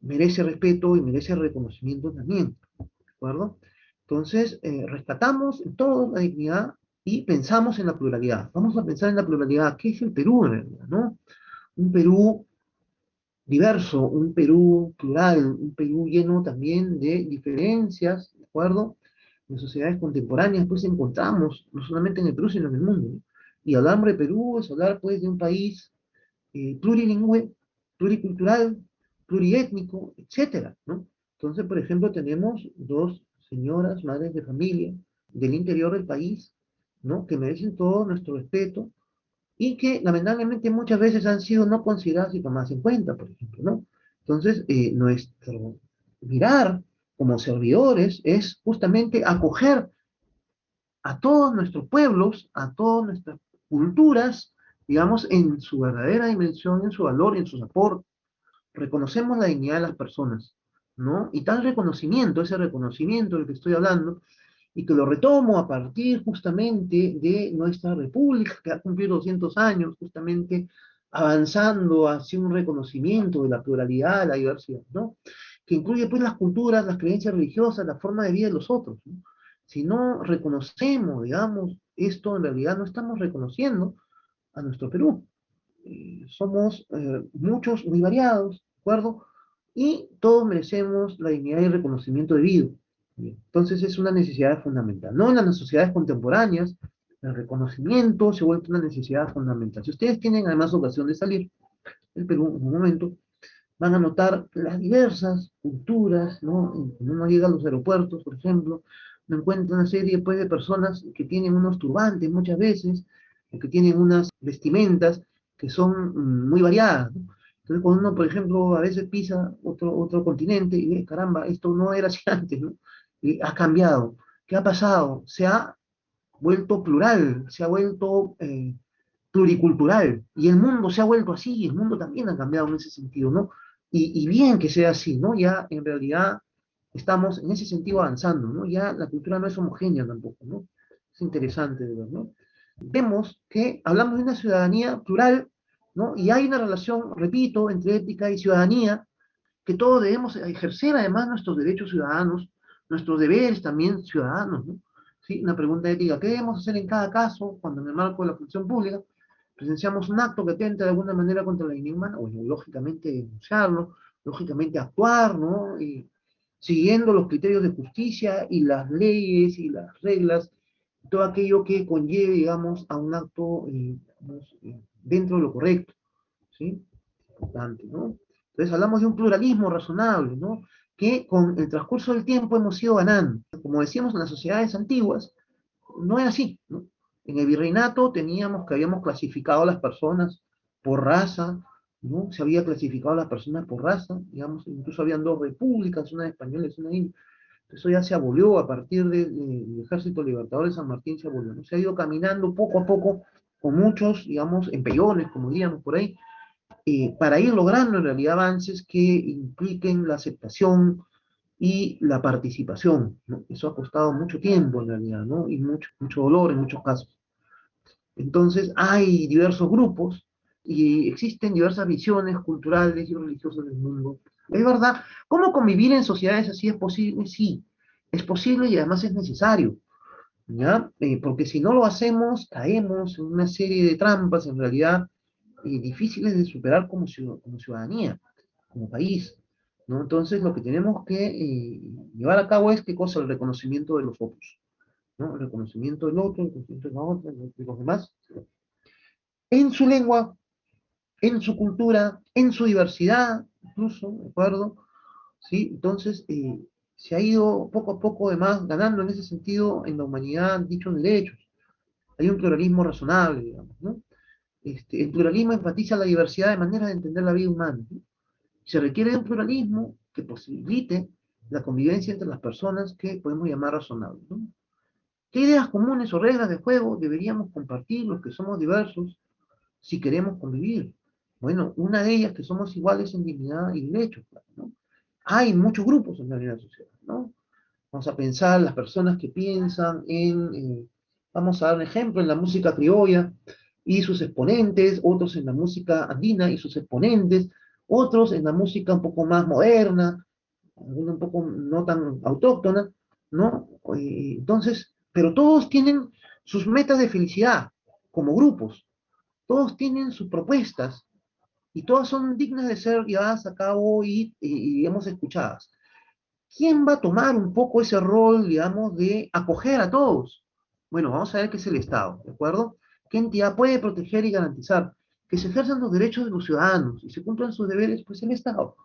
[SPEAKER 1] merece respeto y merece reconocimiento también, ¿de acuerdo? Entonces, rescatamos en todo la dignidad y pensamos en la pluralidad. Vamos a pensar en la pluralidad. ¿Qué es el Perú en realidad, no? Un Perú diverso, un Perú plural, un Perú lleno también de diferencias, ¿de acuerdo? En sociedades contemporáneas, pues encontramos, no solamente en el Perú, sino en el mundo, ¿no? Y hablar de Perú es hablar, pues, de un país plurilingüe, pluricultural, pluriétnico, etcétera, ¿no? Entonces, por ejemplo, tenemos dos señoras, madres de familia, del interior del país, ¿no? Que merecen todo nuestro respeto, y que lamentablemente muchas veces han sido no consideradas y tomadas en cuenta, por ejemplo, ¿no? Entonces, nuestro mirar como servidores es justamente acoger a todos nuestros pueblos, a todas nuestras culturas, digamos, en su verdadera dimensión, en su valor, en sus aportes, reconocemos la dignidad de las personas, ¿no? Y tal reconocimiento, ese reconocimiento del que estoy hablando, y que lo retomo a partir justamente de nuestra república, que ha cumplido 200 años, justamente avanzando hacia un reconocimiento de la pluralidad, de la diversidad, ¿no? Que incluye pues las culturas, las creencias religiosas, la forma de vida de los otros, ¿no? Si no reconocemos, digamos, esto en realidad no estamos reconociendo a nuestro Perú. Somos muchos, muy variados, ¿de acuerdo? Y todos merecemos la dignidad y el reconocimiento debido. Bien, entonces es una necesidad fundamental. No en las sociedades contemporáneas, el reconocimiento se ha vuelto una necesidad fundamental. Si ustedes tienen además ocasión de salir del Perú en un momento, van a notar las diversas culturas, ¿no? Cuando uno llega a los aeropuertos, por ejemplo, me encuentra una serie pues, de personas que tienen unos turbantes muchas veces, o que tienen unas vestimentas que son muy variadas, ¿no? Entonces, cuando uno, por ejemplo, a veces pisa otro continente y ve, caramba, esto no era así antes, ¿no? Y ha cambiado. ¿Qué ha pasado? Se ha vuelto plural, se ha vuelto pluricultural, y el mundo se ha vuelto así, y el mundo también ha cambiado en ese sentido, ¿no? Y bien que sea así, ¿no? Ya en realidad estamos en ese sentido avanzando, ¿no? Ya la cultura no es homogénea tampoco, ¿no? Es interesante de ver, ¿no? Vemos que hablamos de una ciudadanía plural, ¿no? Y hay una relación, repito, entre ética y ciudadanía, que todos debemos ejercer además nuestros derechos ciudadanos, nuestros deberes también ciudadanos, ¿no? ¿Sí? Una pregunta ética, ¿qué debemos hacer en cada caso cuando en el marco de la función pública presenciamos un acto que atenta de alguna manera contra la dignidad humana? Bueno, lógicamente denunciarlo, lógicamente actuar, ¿no? Y siguiendo los criterios de justicia y las leyes y las reglas, todo aquello que conlleve, digamos, a un acto digamos, dentro de lo correcto, ¿sí? Importante, ¿no? Entonces hablamos de un pluralismo razonable, ¿no? Que con el transcurso del tiempo hemos ido ganando. Como decíamos en las sociedades antiguas, no era así, ¿no? En el virreinato teníamos que habíamos clasificado a las personas por raza, ¿no? Se había clasificado a las personas por raza, digamos, incluso habían dos repúblicas, una de españoles y una india. Eso ya se abolió a partir del Ejército Libertador de San Martín, se abolió, ¿no? Se ha ido caminando poco a poco con muchos, digamos, empellones, como diríamos por ahí, para ir logrando en realidad avances que impliquen la aceptación y la participación, ¿no? Eso ha costado mucho tiempo en realidad, ¿no? Y mucho dolor en muchos casos. Entonces hay diversos grupos y existen diversas visiones culturales y religiosas del mundo. Es verdad, ¿cómo convivir en sociedades así es posible? Sí, es posible y además es necesario, ¿ya? Porque si no lo hacemos, caemos en una serie de trampas en realidad difíciles de superar como ciudadanía, como país, ¿no? Entonces lo que tenemos que llevar a cabo es, ¿qué cosa? El reconocimiento de los otros, ¿no? El reconocimiento del otro, el reconocimiento de la otra, de los demás, en su lengua, en su cultura, en su diversidad, incluso, ¿de acuerdo? ¿Sí? Entonces, se ha ido poco a poco, además, ganando en ese sentido en la humanidad dichos derechos. Hay un pluralismo razonable, digamos, ¿no? El pluralismo enfatiza la diversidad de maneras de entender la vida humana, ¿no? Se requiere de un pluralismo que posibilite la convivencia entre las personas que podemos llamar razonables, ¿no? ¿Qué ideas comunes o reglas de juego deberíamos compartir los que somos diversos si queremos convivir? Bueno, una de ellas que somos iguales en dignidad y derechos, ¿no? Hay muchos grupos en la vida social, ¿no? Vamos a pensar las personas que piensan vamos a dar un ejemplo, en la música criolla y sus exponentes, otros en la música andina y sus exponentes, otros en la música un poco más moderna, alguna un poco no tan autóctona, ¿no? Entonces, pero todos tienen sus metas de felicidad como grupos, todos tienen sus propuestas y todas son dignas de ser llevadas a cabo digamos, escuchadas. ¿Quién va a tomar un poco ese rol, digamos, de acoger a todos? Bueno, vamos a ver qué es el Estado, ¿de acuerdo? ¿Qué entidad puede proteger y garantizar que se ejerzan los derechos de los ciudadanos y se cumplan sus deberes? Pues el Estado.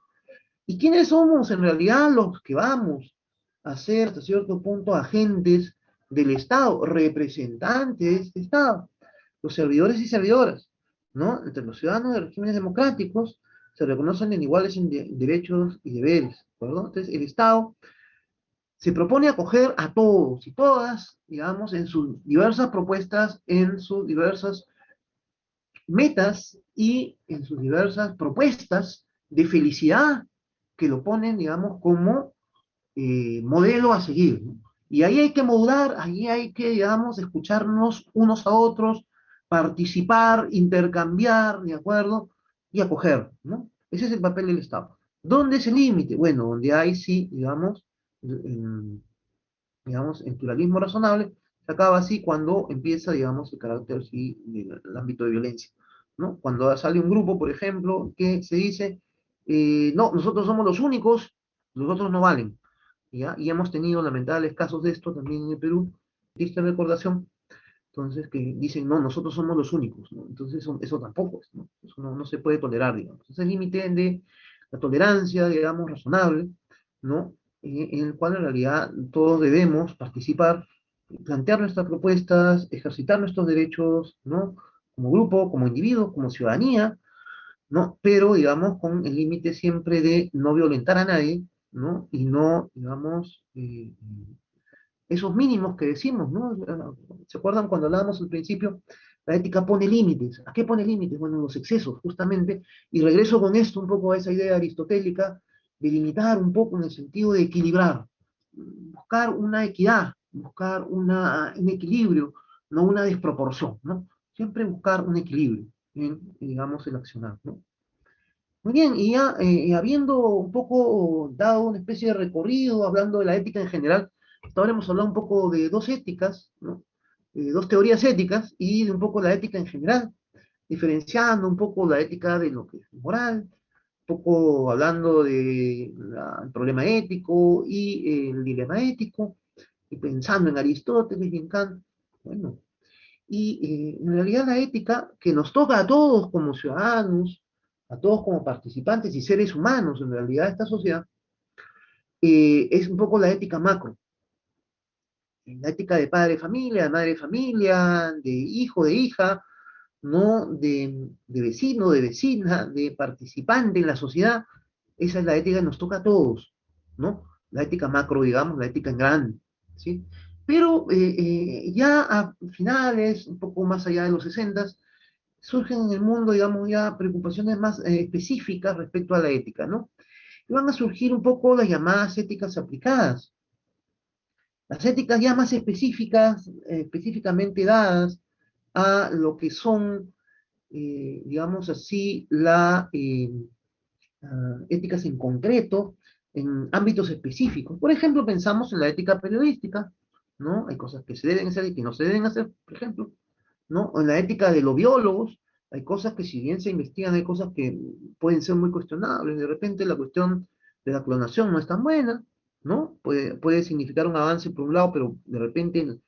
[SPEAKER 1] ¿Y quiénes somos en realidad los que vamos a ser, hasta cierto punto, agentes del Estado, representantes de este Estado? Los servidores y servidoras, ¿no? Entre los ciudadanos de regímenes democráticos se reconocen en iguales en derechos y deberes, ¿de acuerdo? Entonces, el Estado se propone acoger a todos y todas, digamos, en sus diversas propuestas, en sus diversas metas y en sus diversas propuestas, de felicidad que lo ponen, digamos, como modelo a seguir, ¿no? Y ahí hay que modular, ahí hay que, digamos, escucharnos unos a otros, participar, intercambiar, ¿de acuerdo? Y acoger, ¿no? Ese es el papel del Estado. ¿Dónde es el límite? Bueno, donde hay, sí, en pluralismo razonable, se acaba así cuando empieza, digamos, el carácter, sí, del ámbito de violencia, ¿no? Cuando sale un grupo, por ejemplo, que se dice, no, nosotros somos los únicos, los otros no valen, ¿ya? Y hemos tenido lamentables casos de esto también en el Perú, triste recordación, entonces que dicen, no, nosotros somos los únicos, ¿no? Entonces eso tampoco es, ¿no? Eso no se puede tolerar, digamos. Es el límite de la tolerancia, digamos, razonable, ¿no? En el cual en realidad todos debemos participar, plantear nuestras propuestas, ejercitar nuestros derechos, ¿no? Como grupo, como individuo, como ciudadanía, ¿no? Pero, digamos, con el límite siempre de no violentar a nadie, ¿no? Y no, digamos, esos mínimos que decimos, ¿no? ¿Se acuerdan cuando hablábamos al principio? La ética pone límites. ¿A qué pone límites? Bueno, los excesos, justamente. Y regreso con esto un poco a esa idea aristotélica de limitar un poco en el sentido de equilibrar, buscar una equidad, buscar un equilibrio, no una desproporción, ¿no? Siempre buscar un equilibrio en, digamos, el accionar, ¿no? Muy bien, y ya habiendo un poco dado una especie de recorrido, hablando de la ética en general, hasta ahora hemos hablado un poco de dos éticas, ¿no? Dos teorías éticas y de un poco la ética en general, diferenciando un poco la ética de lo que es moral, un poco hablando del problema ético y el dilema ético, y pensando en Aristóteles y en Kant. Bueno, y en realidad la ética que nos toca a todos como ciudadanos, a todos como participantes y seres humanos en realidad de esta sociedad, es un poco la ética macro. La ética de padre de familia, de madre de familia, de hijo, de hija, ¿no? De vecino, de vecina, de participante en la sociedad. Esa es la ética que nos toca a todos, ¿no? La ética macro, digamos, la ética en grande, ¿sí? Pero ya a finales, un poco más allá de los 60, surgen en el mundo, digamos, ya preocupaciones más específicas respecto a la ética, ¿no? Y van a surgir un poco las llamadas éticas aplicadas. Las éticas ya más específicas, específicamente dadas a lo que son, digamos así, éticas en concreto, en ámbitos específicos. Por ejemplo, pensamos en la ética periodística, ¿no? Hay cosas que se deben hacer y que no se deben hacer, por ejemplo, ¿no? O en la ética de los biólogos, hay cosas que si bien se investigan, hay cosas que pueden ser muy cuestionables. De repente la cuestión de la clonación no es tan buena, ¿no? Puede significar un avance por un lado, pero de repente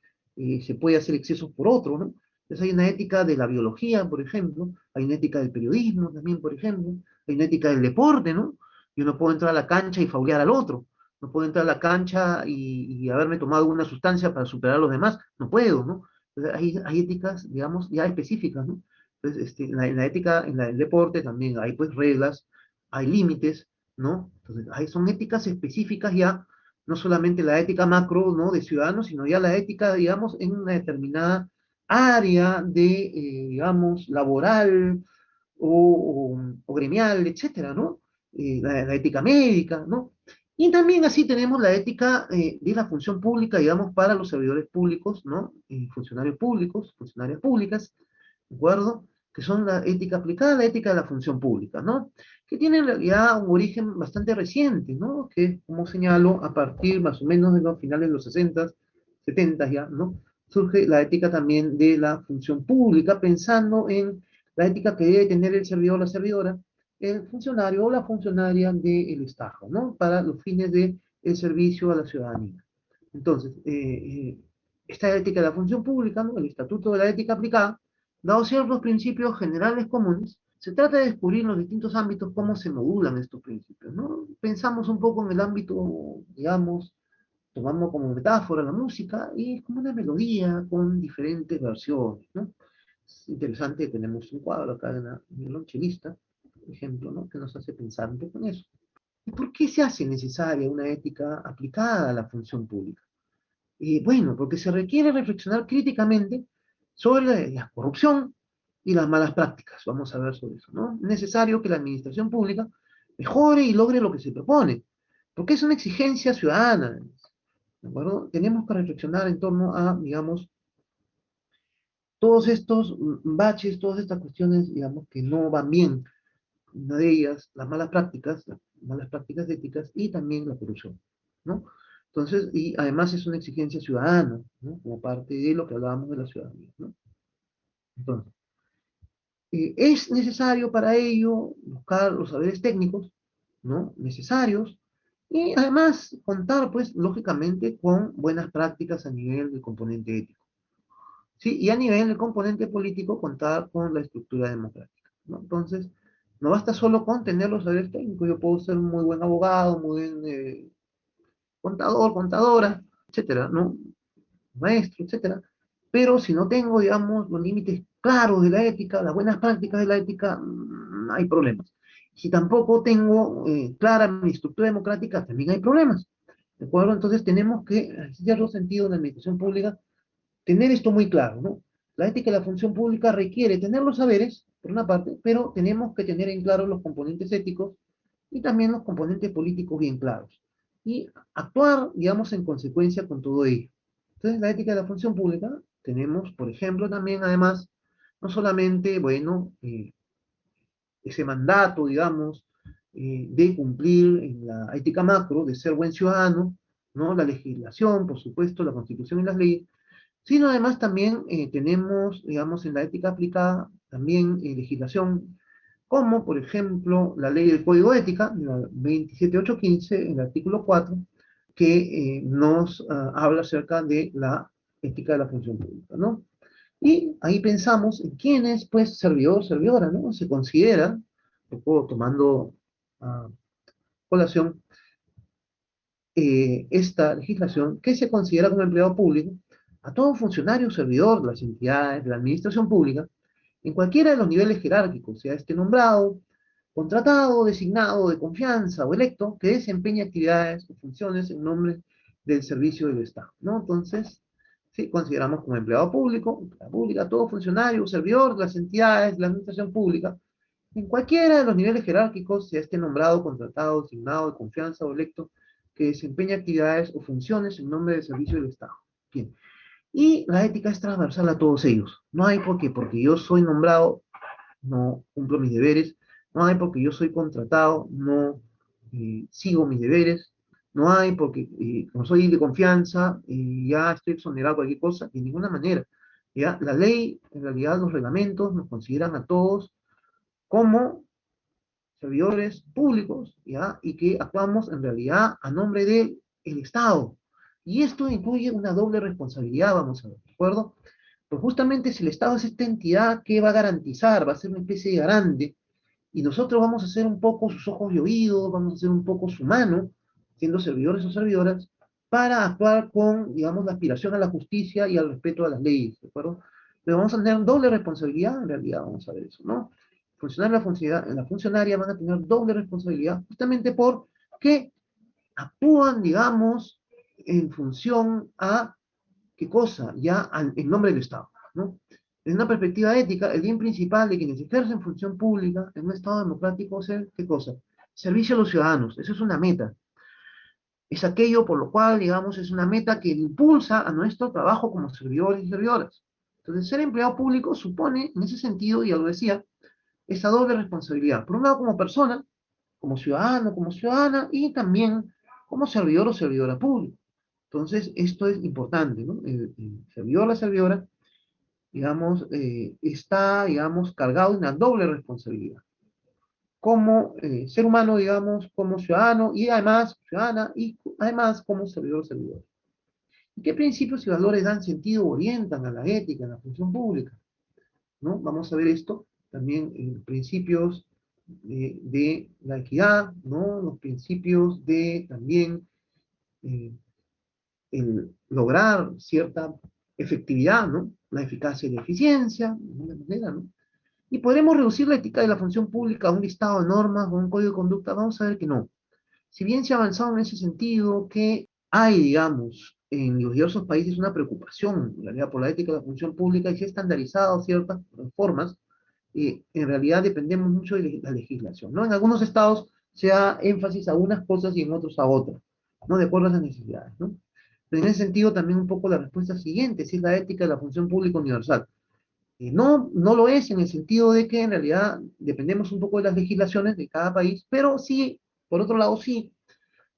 [SPEAKER 1] se puede hacer excesos por otro, ¿no? Entonces hay una ética de la biología, por ejemplo, hay una ética del periodismo también, por ejemplo, hay una ética del deporte, ¿no? Yo no puedo entrar a la cancha y faulear al otro, no puedo entrar a la cancha y haberme tomado alguna sustancia para superar a los demás, no puedo, ¿no? Hay éticas, digamos, ya específicas, ¿no? Entonces, en la ética, en el deporte también hay pues reglas, hay límites, ¿no? Entonces, son éticas específicas ya, no solamente la ética macro, ¿no? De ciudadanos, sino ya la ética, digamos, en una determinada área de, digamos, laboral o gremial, etcétera, ¿no? La ética médica, ¿no? Y también así tenemos la ética de la función pública, digamos, para los servidores públicos, ¿no? Funcionarios públicos, funcionarias públicas, ¿de acuerdo? Que son la ética aplicada, la ética de la función pública, ¿no? Que tiene en realidad un origen bastante reciente, ¿no? Que, como señalo, a partir más o menos de los finales de los 60, 70 ya, ¿no? Surge la ética también de la función pública, pensando en la ética que debe tener el servidor o la servidora, el funcionario o la funcionaria del Estado, ¿no? Para los fines del servicio a la ciudadanía. Entonces, esta ética de la función pública, ¿no? El Estatuto de la Ética Aplicada, dado ciertos principios generales comunes, se trata de descubrir en los distintos ámbitos cómo se modulan estos principios, ¿no? Pensamos un poco en el ámbito, digamos, tomando como metáfora la música, y es como una melodía con diferentes versiones, ¿no? Es interesante, tenemos un cuadro acá en el violonchelista, por ejemplo, ¿no? Que nos hace pensar un poco en eso. ¿Y por qué se hace necesaria una ética aplicada a la función pública? Bueno, porque se requiere reflexionar críticamente sobre la corrupción y las malas prácticas. Vamos a ver sobre eso, ¿no? Es necesario que la administración pública mejore y logre lo que se propone, porque es una exigencia ciudadana, ¿de acuerdo? Tenemos que reflexionar en torno a, digamos, todos estos baches, todas estas cuestiones, digamos, que no van bien. Una de ellas, las malas prácticas éticas y también la corrupción, ¿no? Entonces, y además es una exigencia ciudadana, ¿no? Como parte de lo que hablábamos de la ciudadanía, ¿no? Entonces, es necesario para ello buscar los saberes técnicos, ¿no? Necesarios y además contar, pues, lógicamente, con buenas prácticas a nivel del componente ético. Sí, y a nivel del componente político, contar con la estructura democrática, ¿no? Entonces, no basta solo con tener los saberes técnicos, yo puedo ser un muy buen abogado, muy buen contador, contadora, etcétera, ¿no? Maestro, etcétera, pero si no tengo, digamos, los límites claros de la ética, las buenas prácticas de la ética, hay problemas. Si tampoco tengo clara mi estructura democrática, también hay problemas, ¿de acuerdo? Entonces tenemos que, en cierto sentido, en la administración pública, tener esto muy claro, ¿no? La ética de la función pública requiere tener los saberes, por una parte, pero tenemos que tener en claro los componentes éticos y también los componentes políticos bien claros. Y actuar, digamos, en consecuencia con todo ello. Entonces, la ética de la función pública, tenemos, por ejemplo, también, además, no solamente, bueno, ese mandato, digamos, de cumplir en la ética macro, de ser buen ciudadano, ¿no? La legislación, por supuesto, la constitución y las leyes, sino además también tenemos, digamos, en la ética aplicada, también legislación, como por ejemplo la ley del Código de Ética, la 27815, el artículo 4, que nos habla acerca de la ética de la función pública, ¿no? Y ahí pensamos en quién es, pues, servidor, servidora, ¿no? Se considera, un poco tomando a colación esta legislación, que se considera como empleado público a todo funcionario o servidor de las entidades de la administración pública, en cualquiera de los niveles jerárquicos, sea este nombrado, contratado, designado, de confianza o electo, que desempeñe actividades o funciones en nombre del servicio del Estado, ¿no? Entonces, sí, consideramos como empleado público, empleada pública, todo funcionario o servidor de las entidades de la administración pública, en cualquiera de los niveles jerárquicos, sea este nombrado, contratado, designado, de confianza o electo, que desempeña actividades o funciones en nombre del servicio del Estado. Bien. Y la ética es transversal a todos ellos. No hay porque yo soy nombrado, no cumplo mis deberes. No hay porque yo soy contratado, no sigo mis deberes. No hay porque como soy de confianza y ya estoy exonerado de cualquier cosa, de ninguna manera. ¿Ya? La ley, en realidad los reglamentos nos consideran a todos como servidores públicos, ¿ya? Y que actuamos en realidad a nombre del Estado. Y esto incluye una doble responsabilidad, vamos a ver, ¿de acuerdo? Pues justamente si el Estado es esta entidad que va a garantizar, va a ser una especie de garante, y nosotros vamos a ser un poco sus ojos y oídos, vamos a ser un poco su mano, siendo servidores o servidoras, para actuar con, digamos, la aspiración a la justicia y al respeto a las leyes, ¿de acuerdo? Pero vamos a tener doble responsabilidad, en realidad, vamos a ver eso, ¿no? Funcionario la funcionaria van a tener doble responsabilidad, justamente porque actúan, digamos, en función a, ¿qué cosa? Ya en nombre del Estado, ¿no? Desde una perspectiva ética, el bien principal de quienes ejercen función pública en un Estado democrático es el, ¿qué cosa? Servicio a los ciudadanos, eso es una meta. Es aquello por lo cual, digamos, es una meta que impulsa a nuestro trabajo como servidores y servidoras. Entonces, ser empleado público supone, en ese sentido, ya lo decía, esa doble responsabilidad. Por un lado, como persona, como ciudadano, como ciudadana, y también como servidor o servidora pública. Entonces, esto es importante, ¿no? El servidor o la servidora, digamos, está, digamos, cargado de una doble responsabilidad. Como ser humano, digamos, como ciudadano, y además ciudadana, y además como servidor o servidora. ¿Y qué principios y valores dan sentido o orientan a la ética en la función pública? ¿No? Vamos a ver esto también en principios de la equidad, ¿no? Los principios de también eh, el lograr cierta efectividad, ¿no? La eficacia y la eficiencia, de alguna manera, ¿no? Y podremos reducir la ética de la función pública a un listado de normas o un código de conducta. Vamos a ver que no. Si bien se ha avanzado en ese sentido, que hay, digamos, en los diversos países una preocupación, en realidad, por la ética de la función pública y se ha estandarizado ciertas formas, en realidad dependemos mucho de la legislación, ¿no? En algunos estados
[SPEAKER 2] se da énfasis a unas cosas y en otros a otras, ¿no? De acuerdo a las necesidades, ¿no? Pero en ese sentido también un poco la respuesta siguiente, si es la ética de la función pública universal. No, no lo es en el sentido de que en realidad dependemos un poco de las legislaciones de cada país, pero sí, por otro lado sí,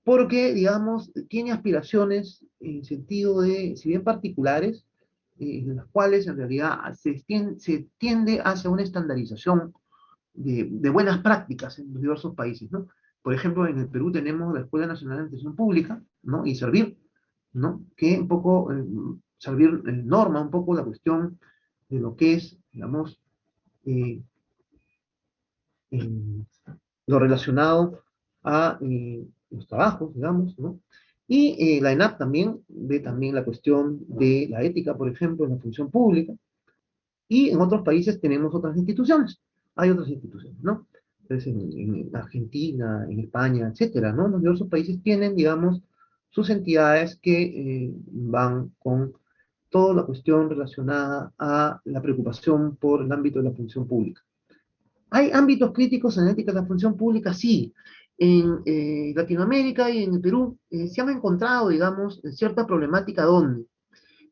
[SPEAKER 2] porque, digamos, tiene aspiraciones en sentido de, si bien particulares, en las cuales en realidad se tiende hacia una estandarización de buenas prácticas en los diversos países, ¿no? Por ejemplo, en el Perú tenemos la Escuela Nacional de Administración Pública, ¿no? Y Servir, ¿no? Que un poco, Servir norma un poco la cuestión de lo que es, digamos, eh, eh, lo relacionado a los trabajos, digamos, ¿no? Y la ENAP también ve también la cuestión de la ética, por ejemplo, en la función pública, y en otros países tenemos otras instituciones, hay otras instituciones, ¿no? Entonces, en Argentina, en España, etcétera, ¿no? Los diversos países tienen, digamos, sus entidades que van con toda la cuestión relacionada a la preocupación por el ámbito de la función pública. ¿Hay ámbitos críticos en ética de la función pública? Sí. En Latinoamérica y en el Perú se han encontrado, digamos, cierta problemática donde,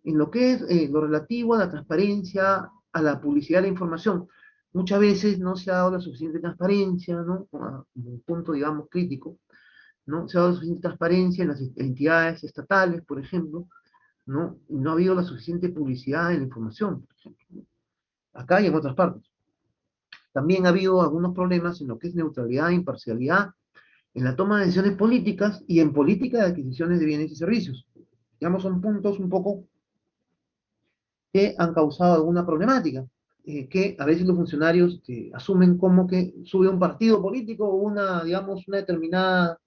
[SPEAKER 2] en lo que es lo relativo a la transparencia, a la publicidad de la información. Muchas veces no se ha dado la suficiente transparencia, ¿no? Como un punto, digamos, crítico, ¿no? Se ha dado la suficiente transparencia en las entidades estatales, por ejemplo, ¿no? Y no ha habido la suficiente publicidad en la información, por ejemplo, ¿no? Acá y en otras partes. También ha habido algunos problemas en lo que es neutralidad e imparcialidad en la toma de decisiones políticas y en política de adquisiciones de bienes y servicios. Digamos, son puntos un poco que han causado alguna problemática, que a veces los funcionarios asumen como que sube un partido político o una, digamos, una determinada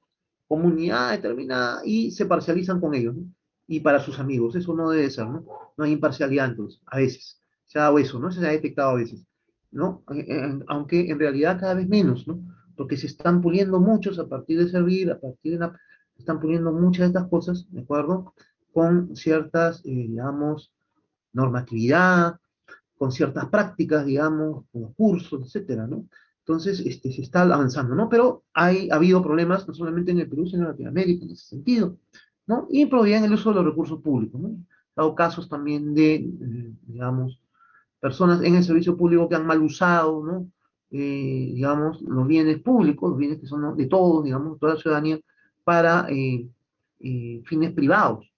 [SPEAKER 2] comunidad determinada y se parcializan con ellos, ¿no? Y para sus amigos, eso no debe ser, ¿no? No hay imparcialidad entonces, a veces. Se ha dado eso, ¿no? Se ha detectado a veces, ¿no? Aunque en realidad cada vez menos, ¿no? Porque se están puliendo muchos a partir de Servir, a partir de la... Se están puliendo muchas de estas cosas, ¿de acuerdo? Con ciertas, digamos, normatividad, con ciertas prácticas, digamos, con los cursos, etcétera, ¿no? Entonces, se está avanzando, ¿no? Pero ha habido problemas, no solamente en el Perú, sino en Latinoamérica, en ese sentido, ¿no? Y prohibían el uso de los recursos públicos, ¿no? Ha dado casos también de, digamos, personas en el servicio público que han mal usado, ¿no? Digamos, los bienes públicos, los bienes que son de todos, digamos, toda la ciudadanía, para fines privados,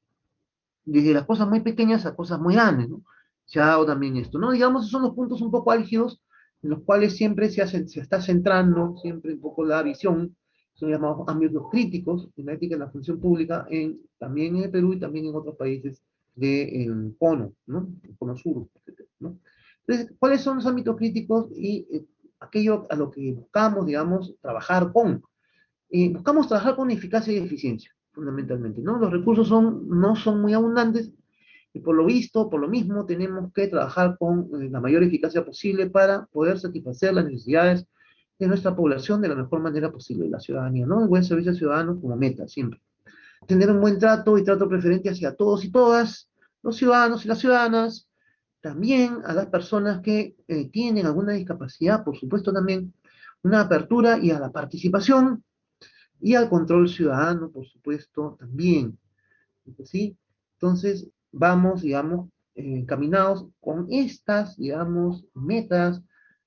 [SPEAKER 2] desde las cosas muy pequeñas a cosas muy grandes, ¿no? Se ha dado también esto, ¿no? Digamos, esos son los puntos un poco álgidos en los cuales siempre se está centrando, siempre un poco la visión, son llamados ámbitos críticos en la ética de la función pública, también en el Perú y también en otros países del cono, ¿no? El cono sur, etcétera, ¿no? Entonces, ¿cuáles son los ámbitos críticos y aquello a lo que buscamos, digamos, trabajar con? Buscamos trabajar con eficacia y eficiencia, fundamentalmente, ¿no? Los recursos no son muy abundantes y por lo visto, por lo mismo, tenemos que trabajar con la mayor eficacia posible para poder satisfacer las necesidades de nuestra población de la mejor manera posible, la ciudadanía, ¿no? El buen servicio al ciudadano como meta, siempre. Tener un buen trato y trato preferente hacia todos y todas, los ciudadanos y las ciudadanas, también a las personas que tienen alguna discapacidad, por supuesto también, una apertura y a la participación y al control ciudadano, por supuesto, también. ¿Sí? Entonces, vamos, digamos, encaminados con estas, digamos, metas,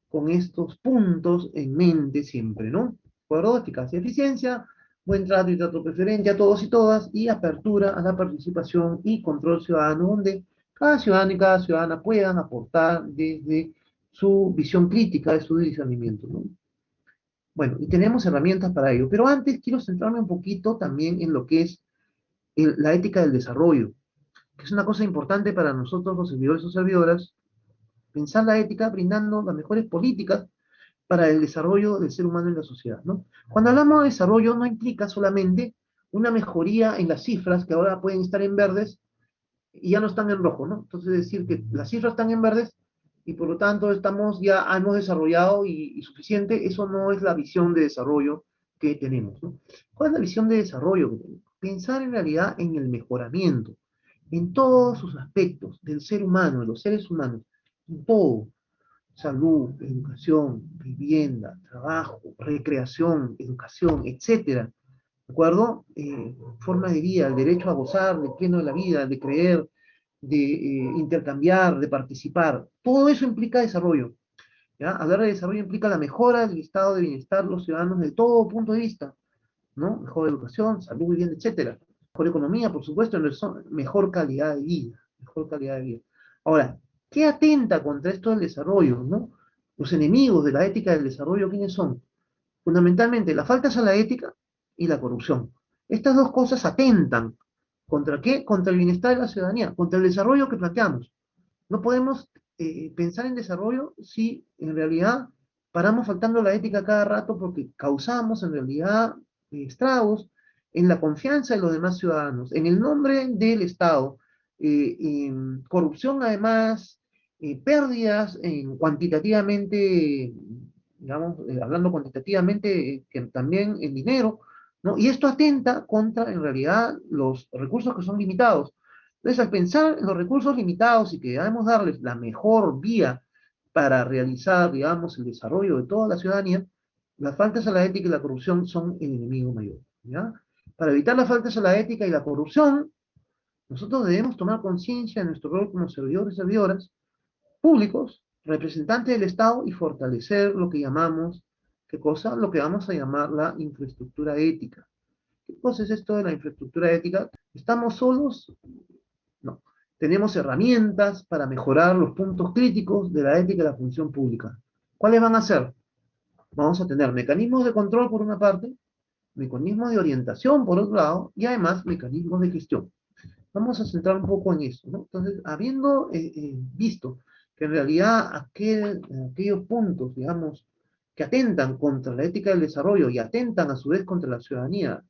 [SPEAKER 2] con estos puntos en mente siempre, ¿no? ¿De acuerdo? Eficacia y eficiencia, buen trato y trato preferente a todos y todas, y apertura a la participación y control ciudadano, donde cada ciudadano y cada ciudadana puedan aportar desde su visión crítica de su discernimiento, ¿no? Bueno, y tenemos herramientas para ello, pero antes quiero centrarme un poquito también en lo que es la ética del desarrollo, que es una cosa importante para nosotros los servidores o servidoras, pensar la ética brindando las mejores políticas para el desarrollo del ser humano en la sociedad, ¿no? Cuando hablamos de desarrollo no implica solamente una mejoría en las cifras que ahora pueden estar en verdes y ya no están en rojo, ¿no? Entonces decir que las cifras están en verdes y por lo tanto hemos desarrollado y suficiente, eso no es la visión de desarrollo que tenemos, ¿no? ¿Cuál es la visión de desarrollo que tenemos? Pensar en realidad en el mejoramiento, en todos sus aspectos del ser humano, de los seres humanos, en todo. salud, educación, vivienda, trabajo, recreación, educación, etcétera. ¿De acuerdo? Forma de vida, el derecho a gozar del pleno de la vida, de creer, de intercambiar, de participar. Todo eso implica desarrollo. ¿Ya? Hablar de desarrollo implica la mejora del estado de bienestar de los ciudadanos de todo punto de vista, ¿no? Mejor educación, salud, vivienda, etcétera. Mejor economía, por supuesto, mejor calidad de vida, mejor calidad de vida. Ahora, ¿qué atenta contra esto del desarrollo, no? Los enemigos de la ética del desarrollo, ¿quiénes son? Fundamentalmente, las faltas a la ética y la corrupción. Estas dos cosas atentan. ¿Contra qué? Contra el bienestar de la ciudadanía, contra el desarrollo que planteamos. No podemos pensar en desarrollo si en realidad paramos faltando la ética cada rato porque causamos en realidad estragos en la confianza de los demás ciudadanos, en el nombre del Estado, corrupción además, pérdidas cuantitativamente, digamos, hablando cuantitativamente, que también en dinero, ¿no? Y esto atenta contra, en realidad, los recursos que son limitados. Entonces, al pensar en los recursos limitados y que debemos darles la mejor vía para realizar, digamos, el desarrollo de toda la ciudadanía, las faltas a la ética y la corrupción son el enemigo mayor, ¿ya? Para evitar las faltas a la ética y la corrupción, nosotros debemos tomar conciencia de nuestro rol como servidores y servidoras públicos, representantes del Estado y fortalecer lo que llamamos, ¿qué cosa? Lo que vamos a llamar la infraestructura ética. ¿Qué cosa es esto de la infraestructura ética? ¿Estamos solos? No. Tenemos herramientas para mejorar los puntos críticos de la ética y la función pública. ¿Cuáles van a ser? Vamos a tener mecanismos de control por una parte, mecanismos de orientación por otro lado, y además mecanismos de gestión. Vamos a centrar un poco en eso, ¿no? Entonces, habiendo visto que en realidad aquellos puntos, digamos, que atentan contra la ética del desarrollo y atentan a su vez contra la ciudadanía,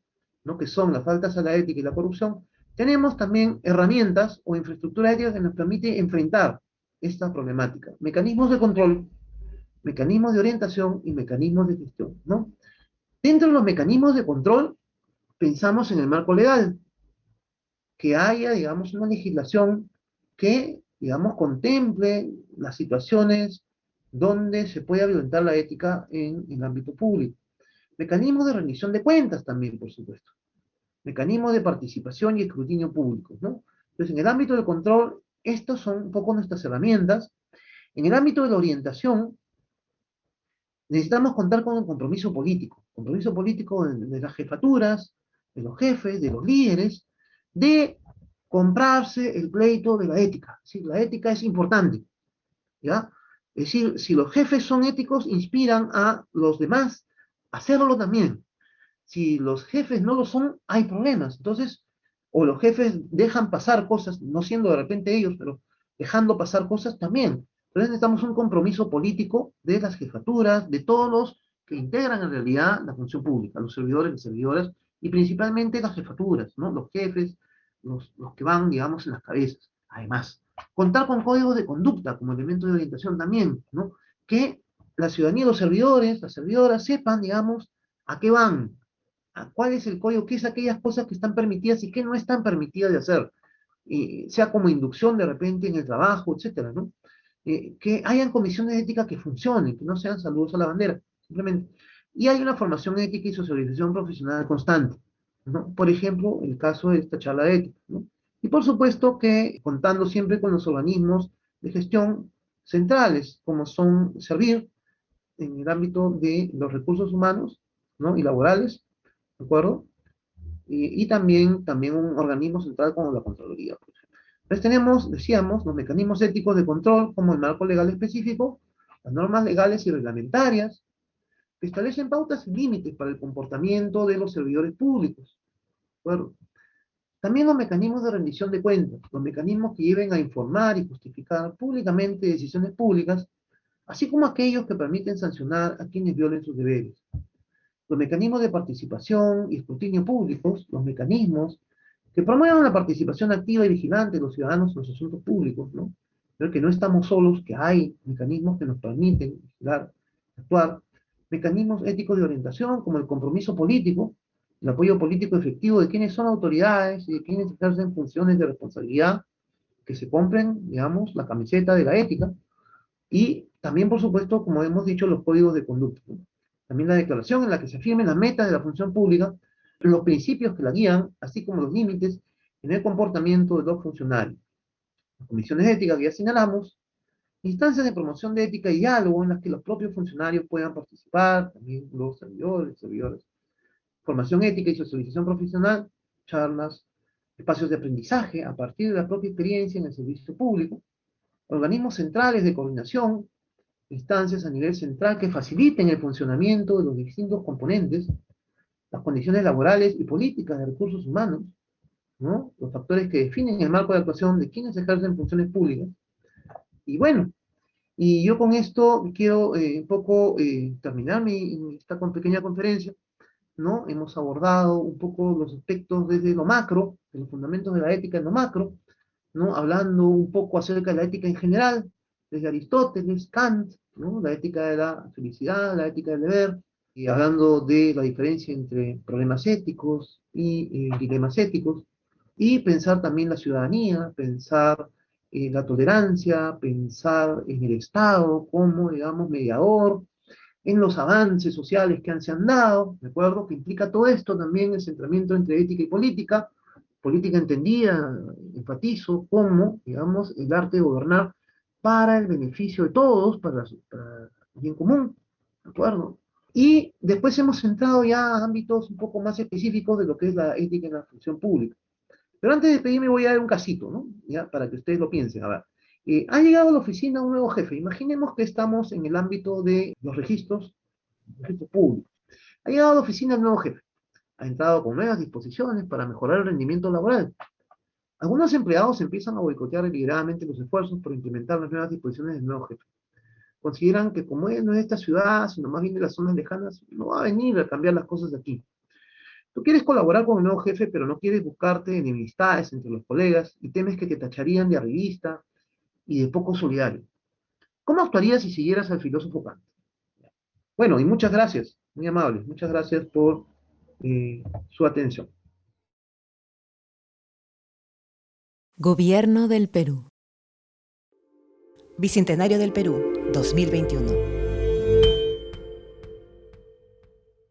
[SPEAKER 2] ¿no? Que son las faltas a la ética y la corrupción, tenemos también herramientas o infraestructura ética que nos permite enfrentar esta problemática. Mecanismos de control, mecanismos de orientación y mecanismos de gestión, ¿no? Dentro de los mecanismos de control, pensamos en el marco legal, que haya, digamos, una legislación que, digamos, contemple las situaciones donde se pueda violentar la ética en el ámbito público. Mecanismos de rendición de cuentas también, por supuesto. Mecanismos de participación y escrutinio público, ¿no? Entonces, en el ámbito del control, estas son un poco nuestras herramientas. En el ámbito de la orientación, necesitamos contar con el compromiso político de las jefaturas, de los jefes, de los líderes, de comprarse el pleito de la ética. ¿Sí? La ética es importante, ¿ya? Es decir, si los jefes son éticos, inspiran a los demás a hacerlo también. Si los jefes no lo son, hay problemas. Entonces, o los jefes dejan pasar cosas, no siendo de repente ellos, pero dejando pasar cosas también. Entonces necesitamos un compromiso político de las jefaturas, de todos los que integran en realidad la función pública, los servidores, las servidoras, y principalmente las jefaturas, ¿no? Los jefes, los que van, digamos, en las cabezas. Además, contar con códigos de conducta como elemento de orientación también, ¿no? Que la ciudadanía, los servidores, las servidoras sepan, digamos, a qué van, a cuál es el código, qué es aquellas cosas que están permitidas y qué no están permitidas de hacer, sea como inducción de repente en el trabajo, etcétera, ¿no? Que hayan comisiones de ética que funcionen, que no sean saludos a la bandera, simplemente. Y hay una formación ética y socialización profesional constante, ¿no? Por ejemplo, el caso de esta charla de ética, ¿no? Y por supuesto que contando siempre con los organismos de gestión centrales, como son Servir, en el ámbito de los recursos humanos, ¿no? Y laborales, ¿de acuerdo? Y también un organismo central como la Contraloría, por ejemplo. Entonces tenemos, decíamos, los mecanismos éticos de control como el marco legal específico, las normas legales y reglamentarias, que establecen pautas y límites para el comportamiento de los servidores públicos, ¿de acuerdo? También los mecanismos de rendición de cuentas, los mecanismos que lleven a informar y justificar públicamente decisiones públicas, así como aquellos que permiten sancionar a quienes violen sus deberes. Los mecanismos de participación y escrutinio públicos, los mecanismos que promuevan la participación activa y vigilante de los ciudadanos en los asuntos públicos, ¿no? Pero que no estamos solos, que hay mecanismos que nos permiten vigilar, actuar, mecanismos éticos de orientación, como el compromiso político, el apoyo político efectivo de quienes son autoridades y de quienes ejercen funciones de responsabilidad, que se compren, digamos, la camiseta de la ética, y También, por supuesto, como hemos dicho, los códigos de conducta, ¿no? También la declaración en la que se afirmen las metas de la función pública, los principios que la guían, así como los límites en el comportamiento de los funcionarios. Las comisiones de ética que ya señalamos, instancias de promoción de ética y diálogo en las que los propios funcionarios puedan participar, también los servidores, formación ética y socialización profesional, charlas, espacios de aprendizaje a partir de la propia experiencia en el servicio público, organismos centrales de coordinación, instancias a nivel central que faciliten el funcionamiento de los distintos componentes, las condiciones laborales y políticas de recursos humanos, ¿no? Los factores que definen el marco de actuación de quienes ejercen funciones públicas. Y bueno, y yo con esto quiero un poco terminar esta pequeña conferencia, ¿no? Hemos abordado un poco los aspectos desde lo macro, de los fundamentos de la ética en lo macro, ¿no? Hablando un poco acerca de la ética en general, desde Aristóteles, Kant, ¿no? La ética de la felicidad, la ética del deber, y hablando de la diferencia entre problemas éticos y dilemas éticos, y pensar también la ciudadanía, pensar la tolerancia, pensar en el Estado como, digamos, mediador, en los avances sociales que se han dado, ¿de acuerdo? Que implica todo esto también el centramiento entre ética y política, política entendida, enfatizo, como, digamos, el arte de gobernar para el beneficio de todos, para el bien común, ¿de acuerdo? Y después hemos centrado ya a ámbitos un poco más específicos de lo que es la ética en la función pública. Pero antes de despedirme voy a dar un casito, ¿no? Ya, para que ustedes lo piensen. A ver, ha llegado a la oficina un nuevo jefe. Imaginemos que estamos en el ámbito de los registros públicos. Ha llegado a la oficina el nuevo jefe. Ha entrado con nuevas disposiciones para mejorar el rendimiento laboral. Algunos empleados empiezan a boicotear deliberadamente los esfuerzos por implementar las nuevas disposiciones del nuevo jefe. Consideran que como él no es de esta ciudad, sino más bien de las zonas lejanas, no va a venir a cambiar las cosas de aquí. Tú quieres colaborar con el nuevo jefe, pero no quieres buscarte enemistades entre los colegas y temes que te tacharían de arribista y de poco solidario. ¿Cómo actuarías si siguieras al filósofo Kant? Bueno, y muchas gracias, muy amables, muchas gracias por su atención.
[SPEAKER 3] Gobierno del Perú. Bicentenario del Perú, 2021.